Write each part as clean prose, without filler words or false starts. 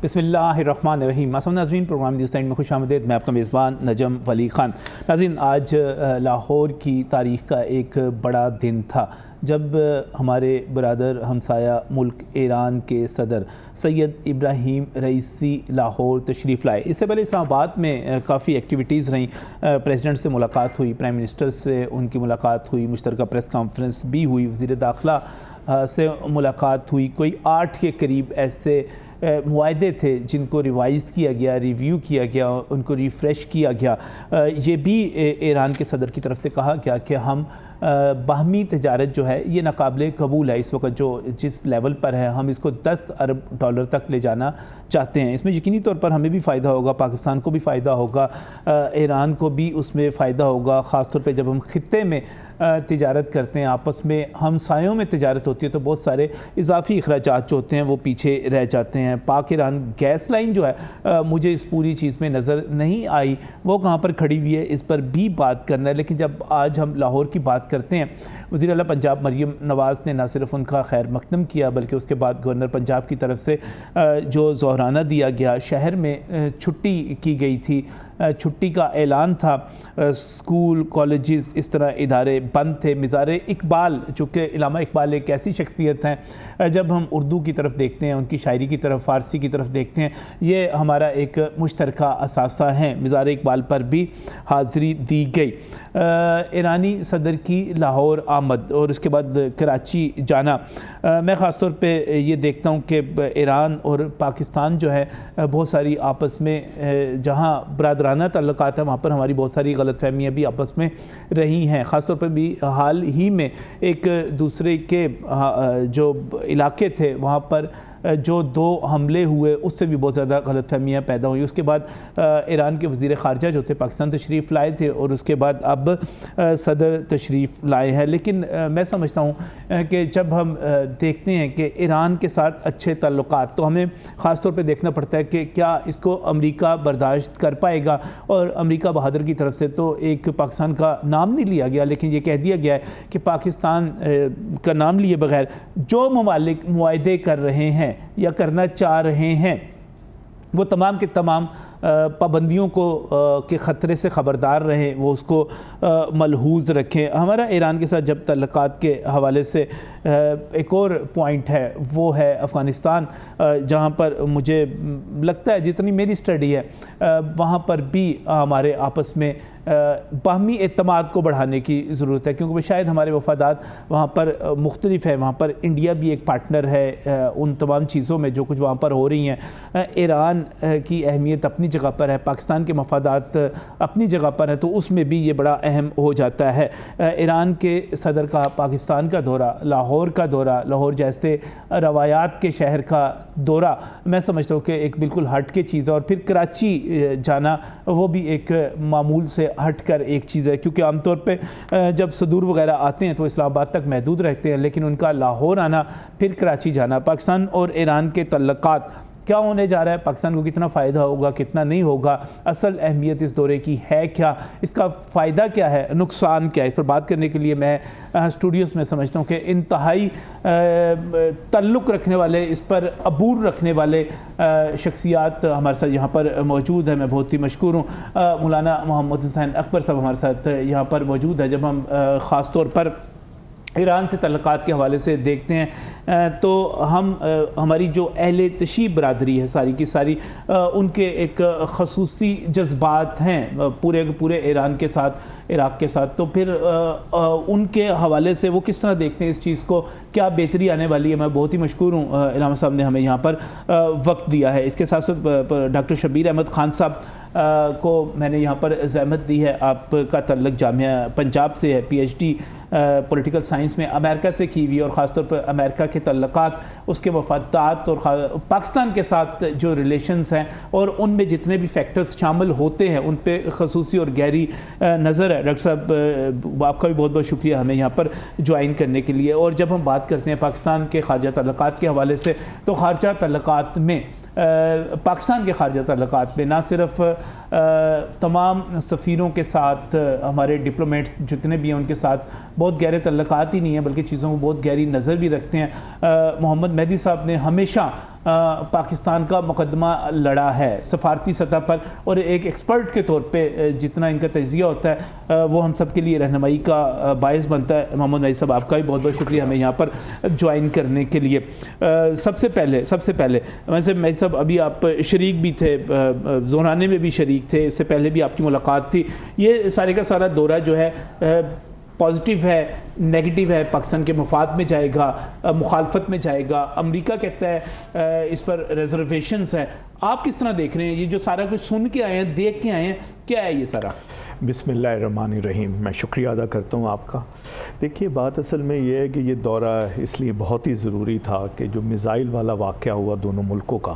بسم اللہ الرحمن الرحیم۔ معصوم ناظرین، پروگرام نیوز ٹائم میں خوش آمدید۔ میں آپ کا میزبان نجم ولی خان۔ ناظرین، آج لاہور کی تاریخ کا ایک بڑا دن تھا جب ہمارے برادر ہمسایہ ملک ایران کے صدر سید ابراہیم رئیسی لاہور تشریف لائے۔ اس سے پہلے اسلام آباد میں کافی ایکٹیویٹیز رہیں، پریزیڈنٹ سے ملاقات ہوئی، پرائم منسٹر سے ان کی ملاقات ہوئی، مشترکہ پریس کانفرنس بھی ہوئی، وزیر داخلہ سے ملاقات ہوئی۔ کوئی 8 کے قریب ایسے معاہدے تھے جن کو ریوائز کیا گیا، ریویو کیا گیا، ان کو ریفریش کیا گیا۔ یہ بھی ایران کے صدر کی طرف سے کہا گیا کہ ہم باہمی تجارت جو ہے یہ ناقابل قبول ہے، اس وقت جس لیول پر ہے ہم اس کو 10 ارب ڈالر تک لے جانا چاہتے ہیں۔ اس میں یقینی طور پر ہمیں بھی فائدہ ہوگا، پاکستان کو بھی فائدہ ہوگا، ایران کو بھی اس میں فائدہ ہوگا، خاص طور پہ جب ہم خطے میں تجارت کرتے ہیں، آپس میں ہمسایوں میں تجارت ہوتی ہے تو بہت سارے اضافی اخراجات جو ہوتے ہیں وہ پیچھے رہ جاتے ہیں۔ پاک ایران گیس لائن جو ہے مجھے اس پوری چیز میں نظر نہیں آئی، وہ کہاں پر کھڑی ہوئی ہے، اس پر بھی بات کرنا ہے۔ لیکن جب آج ہم لاہور کی بات کرتے ہیں، وزیر اعلیٰ پنجاب مریم نواز نے نہ صرف ان کا خیر مقدم کیا بلکہ اس کے بعد گورنر پنجاب کی طرف سے جو ظہرانہ دیا گیا، شہر میں چھٹی کی گئی تھی، چھٹی کا اعلان تھا، اسکول کالجز اس طرح ادارے بند تھے۔ مزار اقبال، چونکہ علامہ اقبال ایک ایسی شخصیت ہیں، جب ہم اردو کی طرف دیکھتے ہیں، ان کی شاعری کی طرف، فارسی کی طرف دیکھتے ہیں، یہ ہمارا ایک مشترکہ اثاثہ ہیں۔ مزار اقبال پر بھی حاضری دی گئی۔ ایرانی صدر کی لاہور آمد اور اس کے بعد کراچی جانا، میں خاص طور پہ یہ دیکھتا ہوں کہ ایران اور پاکستان جو ہے بہت ساری آپس میں جہاں برادرانہ تعلقات ہیں وہاں پر ہماری بہت ساری غلط فہمیاں بھی آپس میں رہی ہیں۔ خاص طور پر بھی حال ہی میں ایک دوسرے کے جو علاقے تھے وہاں پر جو 2 حملے ہوئے، اس سے بھی بہت زیادہ غلط فہمیاں پیدا ہوئی۔ اس کے بعد ایران کے وزیر خارجہ جو تھے پاکستان تشریف لائے تھے اور اس کے بعد اب صدر تشریف لائے ہیں۔ لیکن میں سمجھتا ہوں کہ جب ہم دیکھتے ہیں کہ ایران کے ساتھ اچھے تعلقات، تو ہمیں خاص طور پہ دیکھنا پڑتا ہے کہ کیا اس کو امریکہ برداشت کر پائے گا۔ اور امریکہ بہادر کی طرف سے تو ایک پاکستان کا نام نہیں لیا گیا، لیکن یہ کہہ دیا گیا ہے کہ پاکستان کا نام لیے بغیر جو ممالک معاہدے کر رہے ہیں یا کرنا چاہ رہے ہیں وہ تمام کے تمام پابندیوں کو کے خطرے سے خبردار رہیں، وہ اس کو ملحوظ رکھیں۔ ہمارا ایران کے ساتھ جب تعلقات کے حوالے سے ایک اور پوائنٹ ہے وہ ہے افغانستان، جہاں پر مجھے لگتا ہے جتنی میری اسٹڈی ہے وہاں پر بھی ہمارے آپس میں باہمی اعتماد کو بڑھانے کی ضرورت ہے، کیونکہ شاید ہمارے مفادات وہاں پر مختلف ہیں۔ وہاں پر انڈیا بھی ایک پارٹنر ہے ان تمام چیزوں میں جو کچھ وہاں پر ہو رہی ہیں۔ ایران کی اہمیت اپنی جگہ پر ہے، پاکستان کے مفادات اپنی جگہ پر ہیں، تو اس میں بھی یہ بڑا اہم ہو جاتا ہے۔ ایران کے صدر کا پاکستان کا دورہ، لاہور کا دورہ، لاہور جیسے روایات کے شہر کا دورہ، میں سمجھتا ہوں کہ ایک بالکل ہٹ کے چیز ہے۔ اور پھر کراچی جانا وہ بھی ایک معمول سے ہٹ کر ایک چیز ہے، کیونکہ عام طور پہ جب صدور وغیرہ آتے ہیں تو اسلام آباد تک محدود رہتے ہیں، لیکن ان کا لاہور آنا، پھر کراچی جانا، پاکستان اور ایران کے تعلقات کیا ہونے جا رہا ہے، پاکستان کو کتنا فائدہ ہوگا، کتنا نہیں ہوگا، اصل اہمیت اس دورے کی ہے کیا، اس کا فائدہ کیا ہے، نقصان کیا ہے، اس پر بات کرنے کے لیے میں اسٹوڈیوز میں سمجھتا ہوں کہ انتہائی تعلق رکھنے والے، اس پر عبور رکھنے والے شخصیات ہمارے ساتھ یہاں پر موجود ہیں۔ میں بہت ہی مشکور ہوں، مولانا محمد حسین اکبر صاحب ہمارے ساتھ یہاں پر موجود ہیں۔ جب ہم خاص طور پر ایران سے تعلقات کے حوالے سے دیکھتے ہیں تو ہماری جو اہل تشیع برادری ہے ساری کی ساری، ان کے ایک خصوصی جذبات ہیں پورے ایران کے ساتھ، عراق کے ساتھ، تو پھر ان کے حوالے سے وہ کس طرح دیکھتے ہیں اس چیز کو، کیا بہتری آنے والی ہے۔ میں بہت ہی مشکور ہوں علامہ صاحب نے ہمیں یہاں پر وقت دیا ہے۔ اس کے ساتھ ساتھ ڈاکٹر شبیر احمد خان صاحب کو میں نے یہاں پر زحمت دی ہے۔ آپ کا تعلق جامعہ پنجاب سے ہے، P H D political science میں امریکہ سے کی ہوئی، اور خاص طور پر امریکہ کے تعلقات، اس کے مفادات اور پاکستان کے ساتھ جو ریلیشنز ہیں اور ان میں جتنے بھی فیکٹرز شامل ہوتے ہیں ان پہ خصوصی اور گہری نظر ہے۔ ڈاکٹر صاحب آپ کا بھی بہت بہت شکریہ ہمیں یہاں پر جوائن کرنے کے لیے۔ اور جب ہم بات کرتے ہیں پاکستان کے خارجہ تعلقات کے حوالے سے، تو خارجہ تعلقات میں پاکستان کے خارجہ تعلقات میں نہ صرف تمام سفیروں کے ساتھ ہمارے ڈپلومیٹس جتنے بھی ہیں ان کے ساتھ بہت گہرے تعلقات ہی نہیں ہیں بلکہ چیزوں کو بہت گہری نظر بھی رکھتے ہیں. محمد مہدی صاحب نے ہمیشہ پاکستان کا مقدمہ لڑا ہے سفارتی سطح پر, اور ایک ایکسپرٹ کے طور پہ جتنا ان کا تجزیہ ہوتا ہے وہ ہم سب کے لیے رہنمائی کا باعث بنتا ہے. محمد مہدی صاحب آپ کا بھی بہت بہت شکریہ ہمیں یہاں پر جوائن کرنے کے لیے. سب سے پہلے ویسے مہدی صاحب ابھی آپ شریک بھی تھے, زونانے میں بھی شریک تھے, اس سے پہلے بھی آپ کی ملاقات تھی. یہ سارے کا سارا دورہ جو ہے پازیٹیو ہے, نیگیٹو ہے, پاکستان کے مفاد میں جائے گا, مخالفت میں جائے گا, امریکہ کہتا ہے اس پر ریزرویشنز ہیں. آپ کس طرح دیکھ رہے ہیں یہ جو سارا کچھ سن کے آئے ہیں, دیکھ کے آئے ہیں, کیا ہے یہ سارا؟ بسم اللہ الرحمن الرحیم. میں شکریہ ادا کرتا ہوں آپ کا. دیکھیے بات اصل میں یہ ہے کہ یہ دورہ اس لیے بہت ہی ضروری تھا کہ جو میزائل والا واقعہ ہوا دونوں ملکوں کا,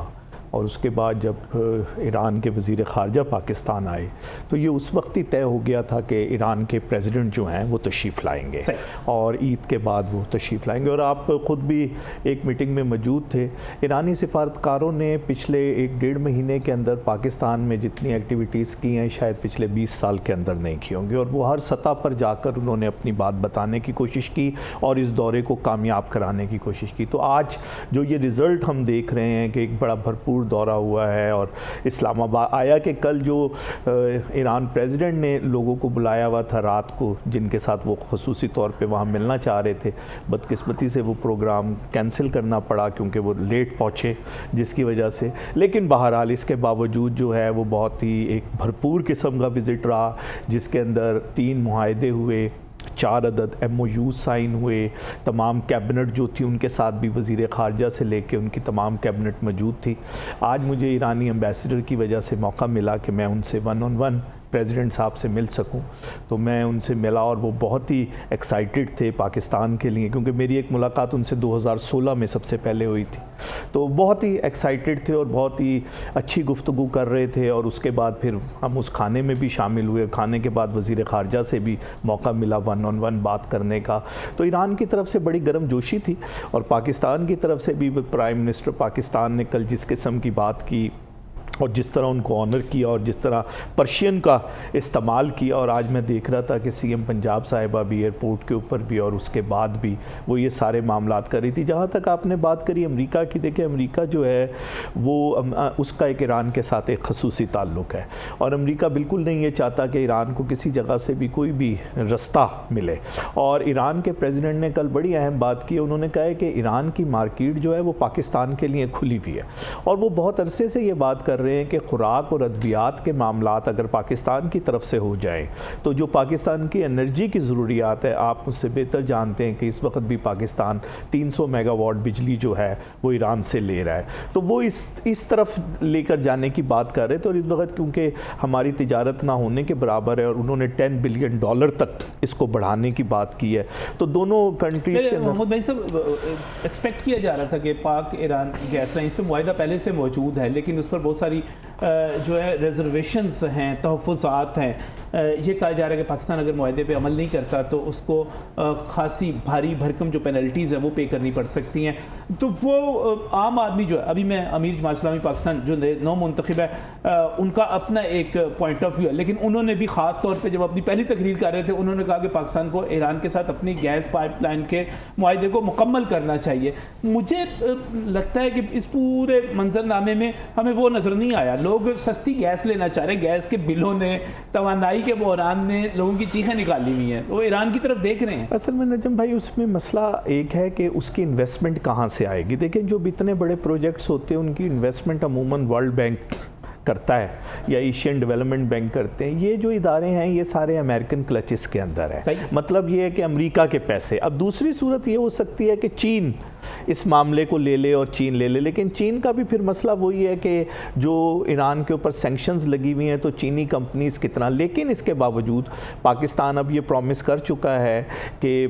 اور اس کے بعد جب ایران کے وزیر خارجہ پاکستان آئے تو یہ اس وقت ہی طے ہو گیا تھا کہ ایران کے پریزیڈنٹ جو ہیں وہ تشریف لائیں گے اور عید کے بعد وہ تشریف لائیں گے. اور آپ خود بھی ایک میٹنگ میں موجود تھے. ایرانی سفارتکاروں نے پچھلے 1-1.5 مہینے کے اندر پاکستان میں جتنی ایکٹیویٹیز کی ہیں شاید پچھلے 20 سال کے اندر نہیں کی ہوں گی, اور وہ ہر سطح پر جا کر انہوں نے اپنی بات بتانے کی کوشش کی اور اس دورے کو کامیاب کرانے کی کوشش کی. تو آج جو یہ رزلٹ ہم دیکھ رہے ہیں کہ ایک بڑا بھرپور دورہ ہوا ہے, اور اسلام آباد آیا کہ کل جو ایران پریزیڈنٹ نے لوگوں کو بلایا ہوا تھا رات کو جن کے ساتھ وہ خصوصی طور پہ وہاں ملنا چاہ رہے تھے, بدقسمتی سے وہ پروگرام کینسل کرنا پڑا کیونکہ وہ لیٹ پہنچے جس کی وجہ سے. لیکن بہرحال اس کے باوجود جو ہے وہ بہت ہی ایک بھرپور قسم کا وزٹ رہا جس کے اندر 3 معاہدے ہوئے, 4 عدد MOU سائن ہوئے, تمام کیبنٹ جو تھی ان کے ساتھ بھی وزیر خارجہ سے لے کے ان کی تمام کیبنٹ موجود تھی. آج مجھے ایرانی ایمبیسڈر کی وجہ سے موقع ملا کہ میں ان سے 1 on 1 پریزیڈنٹ صاحب سے مل سکوں, تو میں ان سے ملا اور وہ بہت ہی ایکسائٹڈ تھے پاکستان کے لیے, کیونکہ میری ایک ملاقات ان سے 2016 میں سب سے پہلے ہوئی تھی. تو بہت ہی ایکسائٹڈ تھے اور بہت ہی اچھی گفتگو کر رہے تھے. اور اس کے بعد پھر ہم اس کھانے میں بھی شامل ہوئے. کھانے کے بعد وزیر خارجہ سے بھی موقع ملا 1 on 1 بات کرنے کا. تو ایران کی طرف سے بڑی گرم جوشی تھی, اور پاکستان کی طرف سے بھی پرائم منسٹر پاکستان نے کل جس قسم کی بات کی اور جس طرح ان کو آنر کیا اور جس طرح پرشین کا استعمال کیا. اور آج میں دیکھ رہا تھا کہ CM پنجاب صاحبہ بھی ایئرپورٹ کے اوپر بھی اور اس کے بعد بھی وہ یہ سارے معاملات کر رہی تھی. جہاں تک آپ نے بات کری امریکہ کی, دیکھیں امریکہ جو ہے وہ اس کا ایک ایران کے ساتھ ایک خصوصی تعلق ہے, اور امریکہ بالکل نہیں یہ چاہتا کہ ایران کو کسی جگہ سے بھی کوئی بھی رستہ ملے. اور ایران کے پریزیڈنٹ نے کل بڑی اہم بات کی. انہوں نے کہا ہے کہ ایران کی مارکیٹ جو ہے وہ پاکستان کے لیے کھلی ہوئی ہے, اور وہ بہت عرصے سے یہ بات کر رہے ہیں کہ خوراک اور ادویات کے معاملات اگر پاکستان کی طرف سے ہو جائیں تو جو پاکستان کی انرجی کی ضروریات ہے, آپ مجھ سے بہتر جانتے ہیں کہ اس وقت بھی پاکستان 300 میگا واٹ بجلی جو ہے وہ ایران سے لے رہا ہے. تو وہ اس طرف لے کر جانے کی بات کر رہے تھے. اور اس وقت کیونکہ ہماری تجارت نہ ہونے کے برابر ہے اور انہوں نے $10 بلین تک اس کو بڑھانے کی بات کی ہے, تو دونوں کنٹریز کے محمد بھائی صاحب ایکسپیکٹ کیا جا رہا تھا کہ پاک ایران گیس لائن اس پہ معاہدہ پہلے سے موجود ہے, لیکن اس پر بہت ساری جو ہے ریزرویشنز ہیں, تحفظات ہیں. یہ کہا جا رہا ہے کہ پاکستان اگر معاہدے پہ عمل نہیں کرتا تو اس کو خاصی بھاری بھرکم جو پینلٹیز ہیں وہ پے کرنی پڑ سکتی ہیں. تو وہ عام آدمی جو ہے, ابھی میں امیر جماعت اسلامی پاکستان جو نو منتخب ہے ان کا اپنا ایک پوائنٹ آف ویو ہے, لیکن انہوں نے بھی خاص طور پہ جب اپنی پہلی تقریر کر رہے تھے انہوں نے کہا کہ پاکستان کو ایران کے ساتھ اپنی گیس پائپ لائن کے معاہدے کو مکمل کرنا چاہیے. مجھے لگتا ہے کہ اس پورے منظر نامے میں ہمیں وہ نظر نہیں آیا. لوگ سستی گیس لینا چاہ رہے ہیں, گیس کے بلوں نے, توانائی کے بحران نے لوگوں کی چیخیں نکالی ہوئی ہیں, وہ ایران کی طرف دیکھ رہے ہیں. اصل میں نجم بھائی اس میں مسئلہ ایک ہے کہ اس کی انویسٹمنٹ کہاں سے آئے گی. دیکھیں جو اتنے بڑے پروجیکٹس ہوتے ہیں ان کی انویسٹمنٹ عموماً ورلڈ بینک کرتا ہے یا ایشین ڈیولپمنٹ بینک کرتے ہیں. یہ جو ادارے ہیں یہ سارے امریکن کلچز کے اندر ہے. مطلب یہ ہے کہ امریکہ کے پیسے. اب دوسری صورت یہ ہو سکتی ہے کہ چین اس معاملے کو لے لے اور چین لے لے, لیکن چین کا بھی پھر مسئلہ وہی ہے کہ جو ایران کے اوپر سینکشنز لگی ہوئی ہیں تو چینی کمپنیز کتنا. لیکن اس کے باوجود پاکستان اب یہ پرومس کر چکا ہے کہ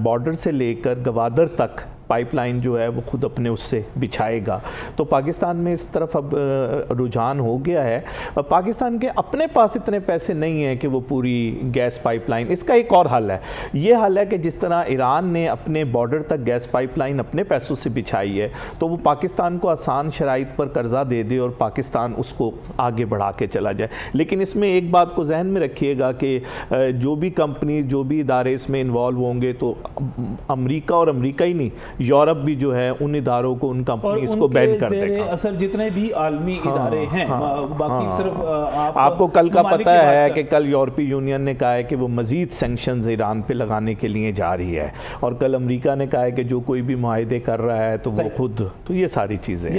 بارڈر سے لے کر گوادر تک پائپ لائن جو ہے وہ خود اپنے اس سے بچھائے گا. تو پاکستان میں اس طرف اب رجحان ہو گیا ہے. پاکستان کے اپنے پاس اتنے پیسے نہیں ہیں کہ وہ پوری گیس پائپ لائن, اس کا ایک اور حل ہے, یہ حل ہے کہ جس طرح ایران نے اپنے بارڈر تک گیس پائپ لائن اپنے پیسوں سے بچھائی ہے تو وہ پاکستان کو آسان شرائط پر قرضہ دے دے اور پاکستان اس کو آگے بڑھا کے چلا جائے. لیکن اس میں ایک بات کو ذہن میں رکھیے گا کہ جو بھی کمپنی جو بھی ادارے اس میں انوالو ہوں گے تو امریکہ اور امریکہ ہی نہیں, یورپ بھی جو ہے ان اداروں کو, ان کمپنیز کو بین کر دے گا. اثر جتنے بھی عالمی ادارے ہیں, باقی صرف آپ کو کل کا پتہ ہے کہ کل یورپی یونین نے کہا ہے کہ وہ مزید سینکشنز ایران پہ لگانے کے لیے جا رہی ہے, اور کل امریکہ نے کہا ہے کہ جو کوئی بھی معاہدے کر رہا ہے تو وہ خود, تو یہ ساری چیزیں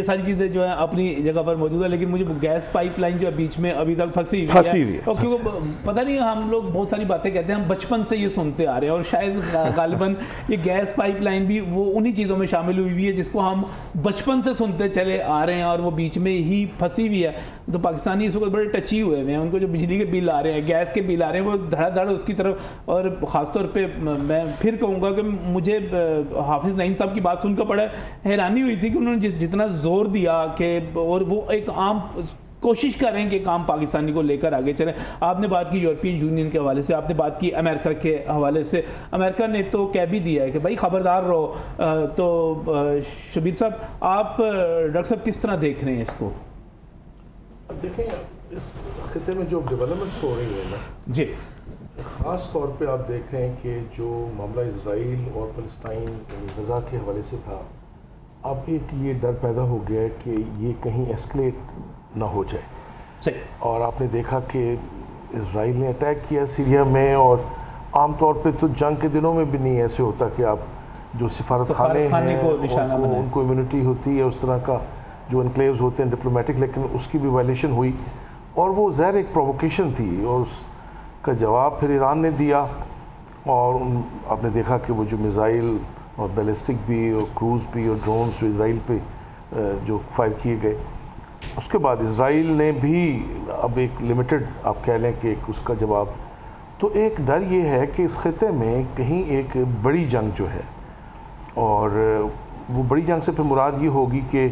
جو ہیں اپنی جگہ پر موجود ہے. لیکن مجھے گیس پائپ لائن جو ہے بیچ میں ابھی تک پھنسی ہوئی ہے, کیونکہ پتہ نہیں, ہم لوگ بہت ساری باتیں کہتے ہیں, ہم بچپن سے یہ سنتے آ رہے ہیں, اور شاید غالباً یہ گیس پائپ لائن بھی وہ انہی چیزوں میں شامل ہوئی ہے جس کو ہم بچپن سے سنتے چلے آ رہے ہیں, اور وہ بیچ میں ہی پھنسی ہوئی ہے. تو پاکستانی اس وقت بڑے ٹچی ہوئے ہیں, ان کو جو بجلی کے بل آ رہے ہیں, گیس کے بل آ رہے ہیں, وہ دھڑا دھڑ اس کی طرف. اور خاص طور پہ میں پھر کہوں گا کہ مجھے حافظ نعیم صاحب کی بات سن کر بڑا حیرانی ہوئی تھی کہ انہوں نے جتنا زور دیا کہ, اور وہ ایک عام کوشش کر رہے ہیں کہ کام پاکستانی کو لے کر آگے چلیں. آپ نے بات کی یورپین یونین کے حوالے سے, آپ نے بات کی امریکہ کے حوالے سے. امریکہ نے تو کہہ بھی دیا ہے کہ بھائی خبردار رہو. تو شبیر صاحب, آپ ڈاکٹر صاحب کس طرح دیکھ رہے ہیں اس کو؟ دیکھیں, اس خطے میں جو ڈیولپمنٹس ہو رہی ہیں نا جی, خاص طور پہ آپ دیکھ رہے ہیں کہ جو معاملہ اسرائیل اور فلسطین غزہ کے حوالے سے تھا, اب ایک یہ ڈر پیدا ہو گیا ہے کہ یہ کہیں ایسکلیٹ نہ ہو جائے. صحیح. اور آپ نے دیکھا کہ اسرائیل نے اٹیک کیا سیریا میں, اور عام طور پہ تو جنگ کے دنوں میں بھی نہیں ایسے ہوتا کہ آپ جو سفارت خانے ہیں ان کو امیونٹی ہوتی ہے, اس طرح کا جو انکلیوز ہوتے ہیں ڈپلومیٹک, لیکن اس کی بھی وائلیشن ہوئی, اور وہ ظاہر ایک پرووکیشن تھی, اور اس کا جواب پھر ایران نے دیا. اور آپ نے دیکھا کہ وہ جو میزائل اور بیلسٹک بھی اور کروز بھی اور ڈرونز جو اسرائیل پہ جو فائر کیے گئے, اس کے بعد اسرائیل نے بھی اب ایک لمیٹڈ آپ کہہ لیں کہ ایک اس کا جواب. تو ایک ڈر یہ ہے کہ اس خطے میں کہیں ایک بڑی جنگ جو ہے, اور وہ بڑی جنگ سے پھر مراد یہ ہوگی کہ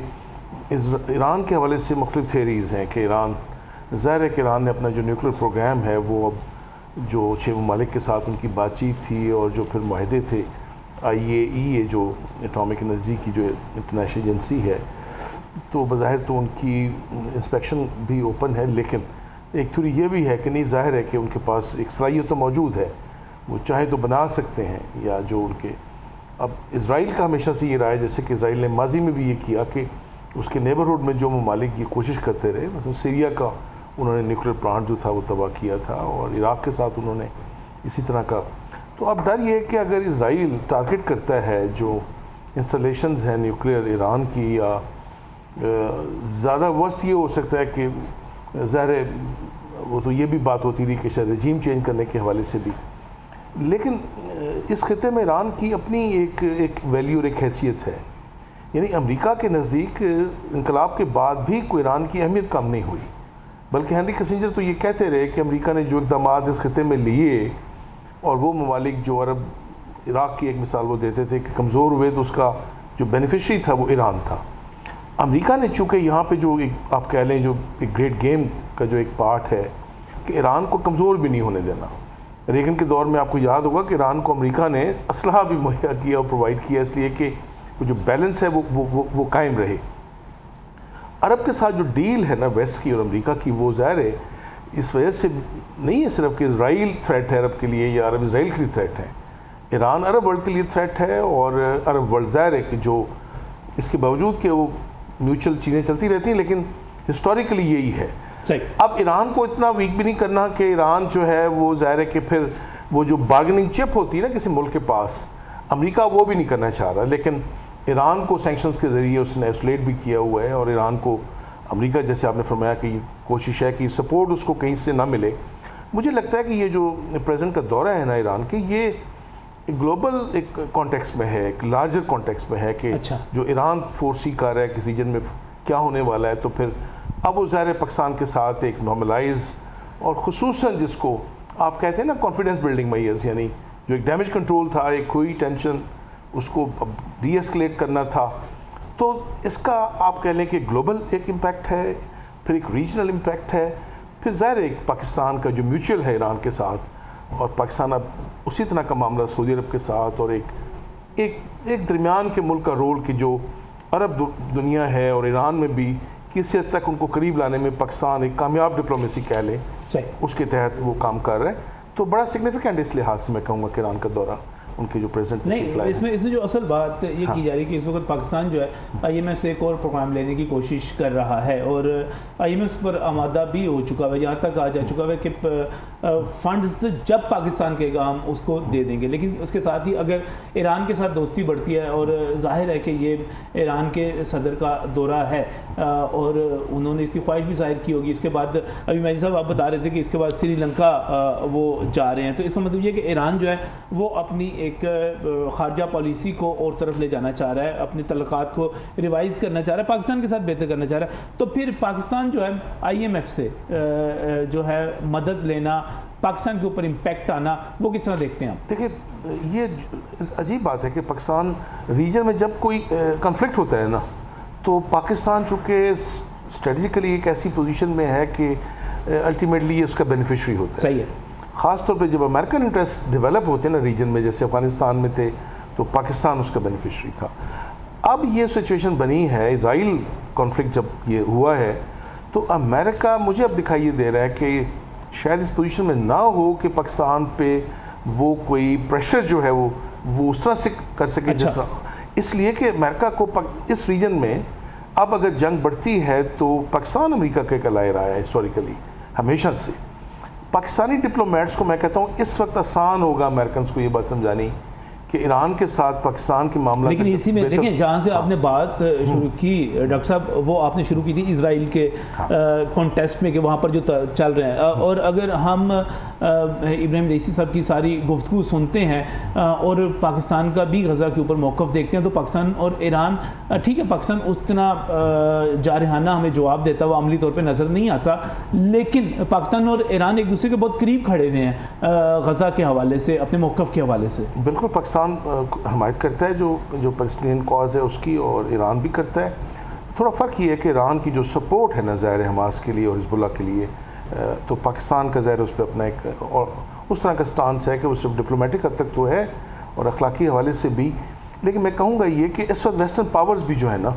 ایران کے حوالے سے مختلف تھیریز ہیں کہ ایران, ظاہر ہے کہ ایران نے اپنا جو نیوکلیر پروگرام ہے وہ اب جو 6 ممالک کے ساتھ ان کی بات چیت تھی, اور جو پھر معاہدے تھے IAEA جو اٹامک انرجی کی جو انٹرنیشنل ایجنسی ہے, تو بظاہر تو ان کی انسپیکشن بھی اوپن ہے, لیکن ایک تھوڑی یہ بھی ہے کہ نہیں, ظاہر ہے کہ ان کے پاس ایک صلاحیت تو موجود ہے, وہ چاہے تو بنا سکتے ہیں, یا جو ان کے اب اسرائیل کا ہمیشہ سے یہ رہا ہے, جیسے کہ اسرائیل نے ماضی میں بھی یہ کیا کہ اس کے نیبرہڈ میں جو ممالک یہ کوشش کرتے رہے, مثلا سیریا کا انہوں نے نیوکلیر پلانٹ جو تھا وہ تباہ کیا تھا, اور عراق کے ساتھ انہوں نے اسی طرح کا. تو اب ڈر یہ ہے کہ اگر اسرائیل ٹارگٹ کرتا ہے جو انسٹالیشنز ہیں نیوکلیر ایران کی, یا زیادہ ورسٹ یہ ہو سکتا ہے کہ ظاہر ہے وہ تو یہ بھی بات ہوتی رہی کہ شاید رجیم چینج کرنے کے حوالے سے بھی, لیکن اس خطے میں ایران کی اپنی ایک ویلیو اور ایک حیثیت ہے. یعنی امریکہ کے نزدیک انقلاب کے بعد بھی کوئی ایران کی اہمیت کم نہیں ہوئی, بلکہ ہینری کسنجر تو یہ کہتے رہے کہ امریکہ نے جو اقدامات اس خطے میں لیے, اور وہ ممالک جو عرب, عراق کی ایک مثال وہ دیتے تھے کہ کمزور ہوئے تو اس کا جو بینیفیشری تھا وہ ایران تھا. امریکہ نے چونکہ یہاں پہ جو ایک آپ کہہ لیں جو ایک گریٹ گیم کا جو ایک پارٹ ہے کہ ایران کو کمزور بھی نہیں ہونے دینا. ریگن کے دور میں آپ کو یاد ہوگا کہ ایران کو امریکہ نے اسلحہ بھی مہیا کیا اور پرووائڈ کیا, اس لیے کہ وہ جو بیلنس ہے وہ قائم رہے. عرب کے ساتھ جو ڈیل ہے نا ویسٹ کی اور امریکہ کی, وہ ظاہر ہے اس وجہ سے نہیں ہے صرف کہ اسرائیل تھریٹ ہے عرب کے لیے یا عرب اسرائیل کے لیے تھریٹ ہے, ایران عرب ورلڈ کے لیے تھریٹ ہے, اور عرب ورلڈ ظاہر ہے کہ جو اس کے باوجود کہ وہ میوچل چیزیں چلتی رہتی ہیں, لیکن ہسٹوریکلی یہی ہے. اب ایران کو اتنا ویک بھی نہیں کرنا کہ ایران جو ہے وہ ظاہر ہے کہ پھر وہ جو بارگننگ چپ ہوتی ہے نا کسی ملک کے پاس, امریکہ وہ بھی نہیں کرنا چاہ رہا, لیکن ایران کو سینکشنز کے ذریعے اس نے ایسولیٹ بھی کیا ہوا ہے, اور ایران کو امریکہ جیسے آپ نے فرمایا کہ یہ کوشش ہے کہ سپورٹ اس کو کہیں سے نہ ملے. مجھے لگتا ہے کہ یہ جو پریزنٹ کا دورہ ہے نا ایران کے, یہ گلوبل ایک کانٹیکس میں ہے, ایک لارجر کانٹیکس میں ہے کہ جو ایران فورسی کر رہا ہے کس ریجن میں کیا ہونے والا ہے. تو پھر اب وہ ظاہر پاکستان کے ساتھ ایک نارملائز, اور خصوصاً جس کو آپ کہتے ہیں نا کانفیڈنس بلڈنگ میئرز, یعنی جو ایک ڈیمیج کنٹرول تھا, ایک کوئی ٹینشن اس کو ڈی ایسکلیٹ کرنا تھا. تو اس کا آپ کہہ لیں کہ گلوبل ایک امپیکٹ ہے, پھر ایک ریجنل امپیکٹ ہے, پھر ظاہر ایک پاکستان کا جو میوچل ہے ایران کے ساتھ, اور پاکستان اب اسی طرح کا معاملہ سعودی عرب کے ساتھ, اور ایک درمیان کے ملک کا رول کہ جو عرب دنیا ہے اور ایران میں بھی کسی حد تک ان کو قریب لانے میں پاکستان ایک کامیاب ڈپلومیسی کہہ لیں, اس کے تحت وہ کام کر رہے ہیں. تو بڑا سگنیفیکنٹ اس لحاظ سے میں کہوں گا کہ ایران کا دورہ ان کے جو پریزیڈنٹ نہیں, اس میں جو اصل بات یہ کی جا رہی ہے کہ اس وقت پاکستان جو ہے آئی ایم ایف سے ایک اور پروگرام لینے کی کوشش کر رہا ہے, اور آئی ایم ایف پر آمادہ بھی ہو چکا ہے, یہاں تک آ جا چکا ہے کہ فنڈز جب پاکستان کے کام اس کو دے دیں گے. لیکن اس کے ساتھ ہی اگر ایران کے ساتھ دوستی بڑھتی ہے, اور ظاہر ہے کہ یہ ایران کے صدر کا دورہ ہے اور انہوں نے اس کی خواہش بھی ظاہر کی ہوگی, اس کے بعد ابھی مہدی صاحب آپ بتا رہے تھے کہ اس کے بعد سری لنکا وہ جا رہے ہیں, تو اس کا مطلب یہ کہ ایران جو ہے وہ اپنی ایک خارجہ پالیسی کو اور طرف لے جانا چاہ رہا ہے, اپنے تعلقات کو ریوائز کرنا چاہ رہا ہے, پاکستان کے ساتھ بہتر کرنا چاہ رہا ہے. تو پھر پاکستان جو ہے آئی ایم ایف سے جو ہے مدد لینا, پاکستان کے اوپر امپیکٹ آنا, وہ کس طرح دیکھتے ہیں آپ؟ دیکھیں, یہ عجیب بات ہے کہ پاکستان ریجن میں جب کوئی کنفلکٹ ہوتا ہے نا, تو پاکستان چونکہ اسٹریٹجیکلی ایک ایسی پوزیشن میں ہے کہ الٹیمیٹلی اس کا بینیفیشری ہوتا ہے. صحیح ہے. خاص طور پہ جب امریکن انٹرسٹ ڈیولپ ہوتے ہیں نا ریجن میں, جیسے افغانستان میں تھے, تو پاکستان اس کا بینیفیشری تھا. اب یہ سچویشن بنی ہے, اسرائیل کانفلکٹ جب یہ ہوا ہے, تو امریکہ مجھے اب دکھائی دے رہا ہے کہ شاید اس پوزیشن میں نہ ہو کہ پاکستان پہ وہ کوئی پریشر جو ہے وہ اس طرح سے کر سکے جس طرح, اس لیے کہ امریکہ کو اس ریجن میں اب اگر جنگ بڑھتی ہے تو پاکستان امریکہ کا ایک الائے رہا ہے ہسٹوریکلی ہمیشہ سے. پاکستانی ڈپلومیٹس کو میں کہتا ہوں اس وقت آسان ہوگا امریکنس کو یہ بات سمجھانی کہ ایران کے ساتھ پاکستان کی معاملہ, لیکن اسی میں دیکھیں جہاں سے آپ نے بات شروع کی ڈاکٹر صاحب, وہ آپ نے شروع کی تھی اسرائیل کے کانٹیسٹ میں کہ وہاں پر جو چل رہے ہیں, اور اگر ہم ابراہیم رئیسی صاحب کی ساری گفتگو سنتے ہیں اور پاکستان کا بھی غزہ کے اوپر موقف دیکھتے ہیں, تو پاکستان اور ایران, ٹھیک ہے پاکستان اتنا جارحانہ ہمیں جواب دیتا وہ عملی طور پہ نظر نہیں آتا, لیکن پاکستان اور ایران ایک دوسرے کے بہت قریب کھڑے ہوئے ہیں غزہ کے حوالے سے, اپنے موقف کے حوالے سے. بالکل, پاکستان حمایت کرتا ہے جو پیلسٹینین کاز ہے اس کی, اور ایران بھی کرتا ہے. تھوڑا فرق یہ ہے کہ ایران کی جو سپورٹ ہے نا ظاہر حماس کے لیے اور حزب اللہ کے لیے, تو پاکستان کا ظاہر اس پہ اپنا ایک اور اس طرح کا سٹانس ہے کہ وہ صرف ڈپلومیٹک حد تک تو ہے اور اخلاقی حوالے سے بھی. لیکن میں کہوں گا یہ کہ اس وقت ویسٹرن پاورز بھی جو ہے نا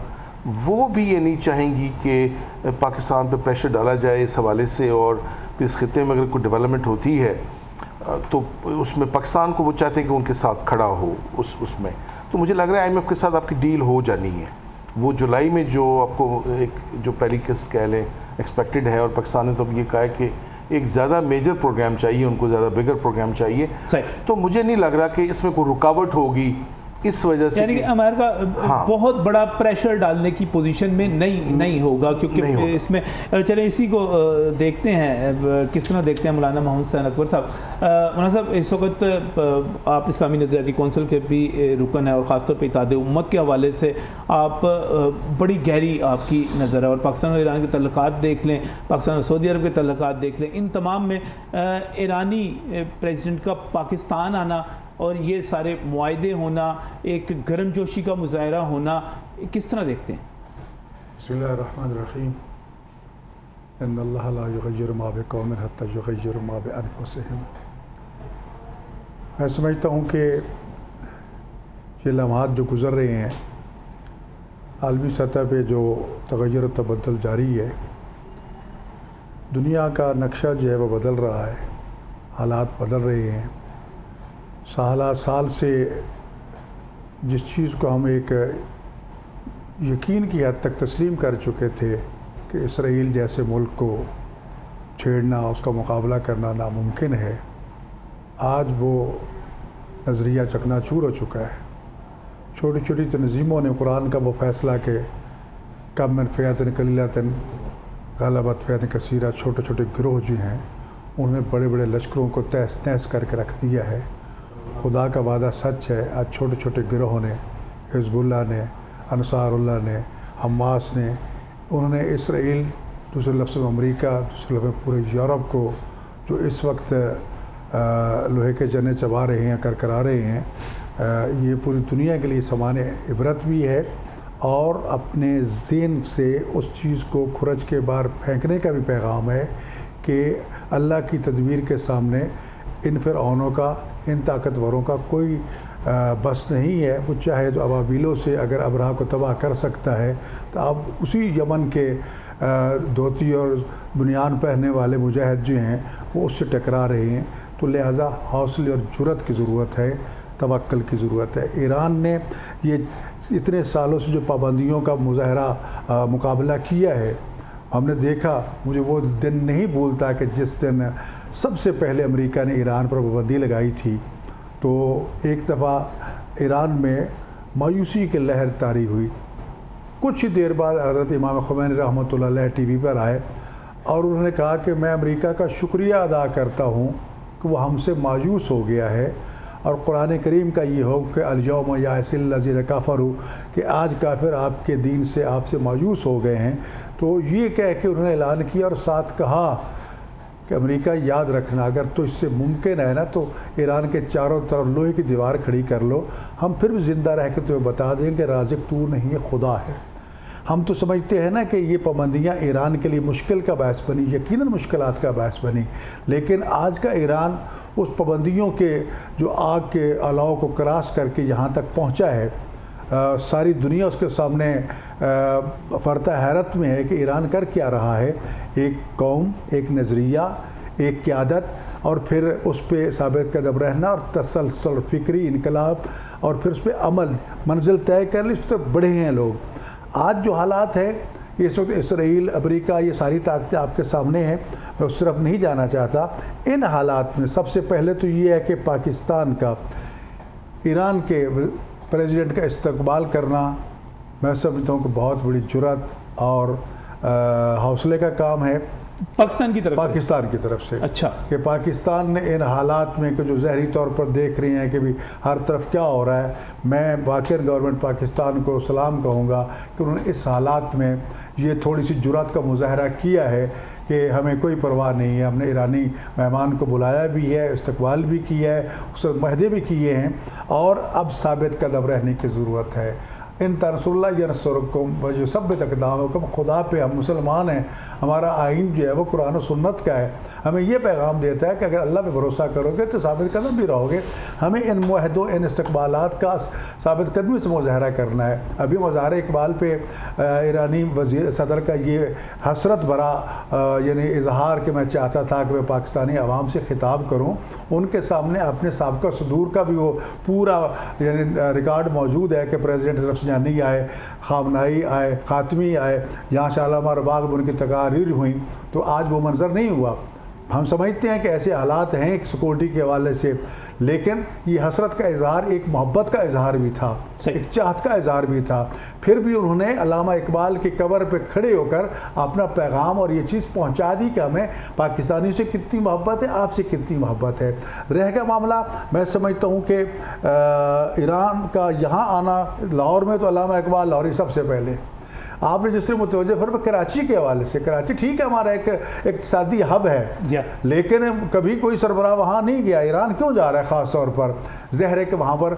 وہ بھی یہ نہیں چاہیں گی کہ پاکستان پہ پریشر ڈالا جائے اس حوالے سے, اور پھر اس خطے میں اگر کوئی ڈیولپمنٹ ہوتی ہے تو اس میں پاکستان کو وہ چاہتے ہیں کہ ان کے ساتھ کھڑا ہو اس میں. تو مجھے لگ رہا ہے آئی ایم ایف کے ساتھ آپ کی ڈیل ہو جانی ہے. وہ جولائی میں جو آپ کو ایک جو پہلی قسط کہہ لیں ایکسپیکٹڈ ہے, اور پاکستان نے تو اب یہ کہا ہے کہ ایک زیادہ میجر پروگرام چاہیے ان کو, زیادہ بگر پروگرام چاہیے. تو مجھے نہیں لگ رہا کہ اس میں کوئی رکاوٹ ہوگی اس وجہ سے, یعنی کہ امریکہ بہت بڑا پریشر ڈالنے کی پوزیشن میں نہیں ہوگا, کیونکہ اس میں چلیں اسی کو دیکھتے ہیں کس طرح دیکھتے ہیں. مولانا محمد حسین اکبر صاحب, مولانا صاحب اس وقت آپ اسلامی نظریاتی کونسل کے بھی رکن ہیں, اور خاص طور پہ اتحاد امت کے حوالے سے آپ بڑی گہری آپ کی نظر ہے, اور پاکستان اور ایران کے تعلقات دیکھ لیں, پاکستان اور سعودی عرب کے تعلقات دیکھ لیں, ان تمام میں ایرانی پریزیڈنٹ کا پاکستان آنا اور یہ سارے معاہدے ہونا, ایک گرم جوشی کا مظاہرہ ہونا, کس طرح دیکھتے ہیں؟ بسم اللہ الرحمن الرحیم. ان اللہ لا یغیر ما بقوم حتی یغیروا ما بانفسہم. میں سمجھتا ہوں کہ یہ لمحات جو گزر رہے ہیں, عالمی سطح پہ جو تغیر و تبدل جاری ہے, دنیا کا نقشہ جو ہے وہ بدل رہا ہے, حالات بدل رہے ہیں. سال سے جس چیز کو ہم ایک یقین کی حد تک تسلیم کر چکے تھے کہ اسرائیل جیسے ملک کو چھیڑنا, اس کا مقابلہ کرنا ناممکن ہے, آج وہ نظریہ چکنا چور ہو چکا ہے. چھوٹی چھوٹی تنظیموں نے قرآن کا وہ فیصلہ کہ کم من فئۃ قلیلۃ غلبت فئۃ کثیرہ, چھوٹے چھوٹے گروہ جو ہیں انہوں نے بڑے بڑے لشکروں کو تہس نہس کر کے رکھ دیا ہے. خدا کا وعدہ سچ ہے, آج چھوٹے چھوٹے گروہوں نے, حزب اللہ نے, انصار اللہ نے, حماس نے, انہوں نے اسرائیل, دوسرے لفظ میں امریکہ, دوسرے لفظ میں پورے یورپ کو جو اس وقت لوہے کے جنے چبا رہے ہیں, کرکرا رہے ہیں, یہ پوری دنیا کے لیے سامان عبرت بھی ہے، اور اپنے ذہن سے اس چیز کو کھرچ کے باہر پھینکنے کا بھی پیغام ہے کہ اللہ کی تدبیر کے سامنے ان فرعونوں کا، ان طاقتوروں کا کوئی بس نہیں ہے۔ وہ چاہے تو ابابیلوں سے اگر ابرہہ کو تباہ کر سکتا ہے، تو اب اسی یمن کے دھوتی اور بنیان پہننے والے مجاہد جو ہیں وہ اس سے ٹکرا رہے ہیں۔ تو لہٰذا حوصلے اور جرأت کی ضرورت ہے، توکل کی ضرورت ہے۔ ایران نے یہ اتنے سالوں سے جو پابندیوں کا مظاہرہ مقابلہ کیا ہے، ہم نے دیکھا، مجھے وہ دن نہیں بھولتا کہ جس دن سب سے پہلے امریکہ نے ایران پر پابندی لگائی تھی، تو ایک دفعہ ایران میں مایوسی کی لہر طاری ہوئی۔ کچھ ہی دیر بعد حضرت امام خمینی رحمۃ اللہ علیہ ٹی وی پر آئے اور انہوں نے کہا کہ میں امریکہ کا شکریہ ادا کرتا ہوں کہ وہ ہم سے مایوس ہو گیا ہے، اور قرآن کریم کا یہ حکم کہ الیوم یئس الذین کفروا، کہ آج کافر آپ کے دین سے، آپ سے مایوس ہو گئے ہیں۔ تو یہ کہہ کے انہوں نے اعلان کیا اور ساتھ کہا کہ امریکہ یاد رکھنا، اگر تو اس سے ممکن ہے نا تو ایران کے چاروں طرف لوہے کی دیوار کھڑی کر لو، ہم پھر بھی زندہ رہ کے تمہیں بتا دیں کہ رازق تو نہیں، خدا ہے۔ ہم تو سمجھتے ہیں نا کہ یہ پابندیاں ایران کے لیے مشکل کا باعث بنی، یقیناً مشکلات کا باعث بنی، لیکن آج کا ایران اس پابندیوں کے جو آگ کے الاؤ کو کراس کر کے یہاں تک پہنچا ہے، ساری دنیا اس کے سامنے فرتہ حیرت میں ہے کہ ایران کر کیا رہا ہے۔ ایک قوم، ایک نظریہ، ایک قیادت، اور پھر اس پہ ثابت قدم رہنا اور تسلسل فکری انقلاب، اور پھر اس پہ عمل، منزل طے کر لی، اس پہ بڑھے ہیں لوگ۔ آج جو حالات ہے اس وقت، اسرائیل، امریکہ، یہ ساری طاقتیں آپ کے سامنے ہیں، میں اس طرف نہیں جانا چاہتا۔ ان حالات میں سب سے پہلے تو یہ ہے کہ پاکستان کا ایران کے پریزیڈنٹ کا استقبال کرنا، میں سمجھتا ہوں کہ بہت بڑی جرأت اور حوصلے کا کام ہے پاکستان کی طرف سے۔ اچھا، کہ پاکستان نے ان حالات میں کہ جو ظاہری طور پر دیکھ رہی ہیں کہ بھی ہر طرف کیا ہو رہا ہے، میں واقعی گورنمنٹ پاکستان کو سلام کہوں گا کہ انہوں نے اس حالات میں یہ تھوڑی سی جرأت کا مظاہرہ کیا ہے کہ ہمیں کوئی پرواہ نہیں ہے۔ ہم نے ایرانی مہمان کو بلایا بھی ہے، استقبال بھی کیا ہے، اس وقت معاہدے بھی کیے ہیں، اور اب ثابت قدم رہنے کی ضرورت ہے۔ ان تنصروا اللہ ینصرکم ویثبت اقدامکم، خدا پہ ہم مسلمان ہیں، ہمارا آئین جو ہے وہ قرآن و سنت کا ہے، ہمیں یہ پیغام دیتا ہے کہ اگر اللہ پہ بھروسہ کرو گے تو ثابت قدم بھی رہو گے۔ ہمیں ان معاہدوں، ان استقبالات کا ثابت قدمی سے مظاہرہ کرنا ہے۔ ابھی مظاہرہ اقبال پہ ایرانی صدر کا یہ حسرت بھرا یعنی اظہار کہ میں چاہتا تھا کہ میں پاکستانی عوام سے خطاب کروں، ان کے سامنے اپنے سابقہ صدور کا بھی وہ پورا یعنی ریکارڈ موجود ہے کہ پریزیڈنٹ رفسنجانی آئے، خامنائی آئے، خاتمی آئے، یہاں شالامار باغ میں ان کی تقاریر ہوئیں، تو آج وہ منظر نہیں ہوا۔ ہم سمجھتے ہیں کہ ایسے حالات ہیں ایک سیکورٹی کے حوالے سے، لیکن یہ حسرت کا اظہار ایک محبت کا اظہار بھی تھا، ایک چاہت کا اظہار بھی تھا۔ پھر بھی انہوں نے علامہ اقبال کی قبر پہ کھڑے ہو کر اپنا پیغام اور یہ چیز پہنچا دی کہ ہمیں پاکستانی سے کتنی محبت ہے، آپ سے کتنی محبت ہے۔ رہ گیا معاملہ، میں سمجھتا ہوں کہ ایران کا یہاں آنا، لاہور میں تو علامہ اقبال لاہوری سب سے پہلے، آپ نے جس سے متوجہ فرما کراچی کے حوالے سے، کراچی ٹھیک ہے ہمارا ایک اقتصادی ہب ہے، لیکن کبھی کوئی سربراہ وہاں نہیں گیا۔ ایران کیوں جا رہا ہے خاص طور پر؟ ظاہر ہے کہ وہاں پر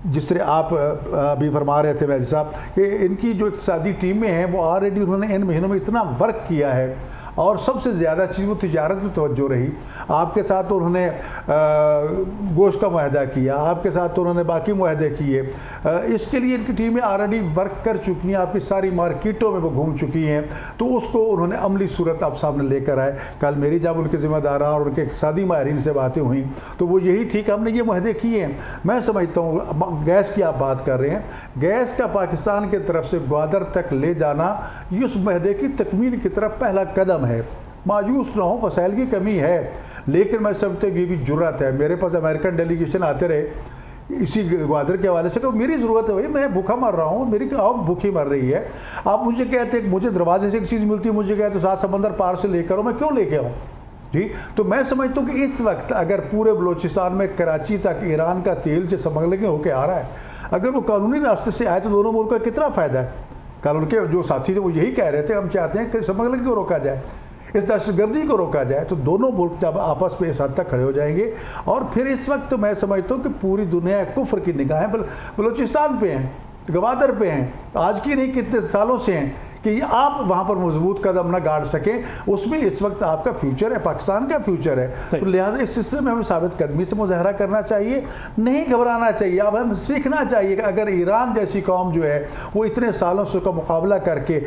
جس طرح آپ ابھی فرما رہے تھے ویدی صاحب کہ ان کی جو اقتصادی ٹیمیں ہیں وہ آلریڈی انہوں نے ان مہینوں میں اتنا ورک کیا ہے، اور سب سے زیادہ چیز وہ تجارت میں توجہ رہی۔ آپ کے ساتھ انہوں نے گوشت کا معاہدہ کیا، آپ کے ساتھ انہوں نے باقی معاہدے کیے، اس کے لیے ان کی ٹیمیں آلریڈی ورک کر چکی ہیں، آپ کی ساری مارکیٹوں میں وہ گھوم چکی ہیں، تو اس کو انہوں نے عملی صورت آپ سامنے لے کر آئے۔ کل میری جب ان کے ذمہ داران اور ان کے اقتصادی ماہرین سے باتیں ہوئیں تو وہ یہی تھی کہ ہم نے یہ معاہدے کیے ہیں۔ میں سمجھتا ہوں گیس کی آپ بات کر رہے ہیں، گیس کا پاکستان کی طرف سے گوادر تک لے جانا یہ اس معاہدے کی تکمیل کی طرف پہلا قدم ہے۔ مایوس نہ ہو، وسائل کی کمی ہے، لیکن میں سمجھتا ہوں یہ بھی جرأت ہے۔ میرے پاس امریکن ڈیلیگیشن آتے رہے اسی گوادر کے حوالے سے کہ میری ضرورت ہے بھائی، میں بھوکا مر رہا ہوں، میری قوم بھوکی مر رہی ہے، آپ مجھے کہتے ہیں مجھے دروازے سے ایک چیز ملتی ہے، مجھے کہتے سات سمندر پار سے لے کر آؤ، میں کیوں لے کے آؤں؟ جی، تو میں سمجھتا ہوں کہ اس وقت اگر پورے بلوچستان میں کراچی تک ایران کا تیل جو سمگلنگ ہو کے آ رہا ہے، اگر وہ قانونی راستے سے آئے تو دونوں ملکوں کا کتنا فائدہ ہے۔ کل ان کے جو ساتھی تھے وہ یہی کہہ رہے تھے ہم چاہتے ہیں کہ سمگلنگ کو روکا جائے۔ اس دہشت گردی کو روکا جائے تو دونوں ملک جب آپس میں اس حد تک کھڑے ہو جائیں گے. اور پھر اس وقت تو میں سمجھتا ہوں کہ پوری دنیا کفر کی نگاہیں بلوچستان پہ ہیں, گوادر پہ ہیں, آج کی نہیں کتنے سالوں سے ہیں کہ آپ وہاں پر مضبوط قدم نہ گاڑ سکیں. اس میں اس وقت آپ کا فیوچر ہے, پاکستان کا فیوچر ہے, تو لہٰذا اس سلسلے میں ہمیں ثابت قدمی سے مظاہرہ کرنا چاہیے, نہیں گھبرانا چاہیے. اب ہمیں سیکھنا چاہیے کہ اگر ایران جیسی قوم جو ہے وہ اتنے سالوں سے اس کا مقابلہ کر کے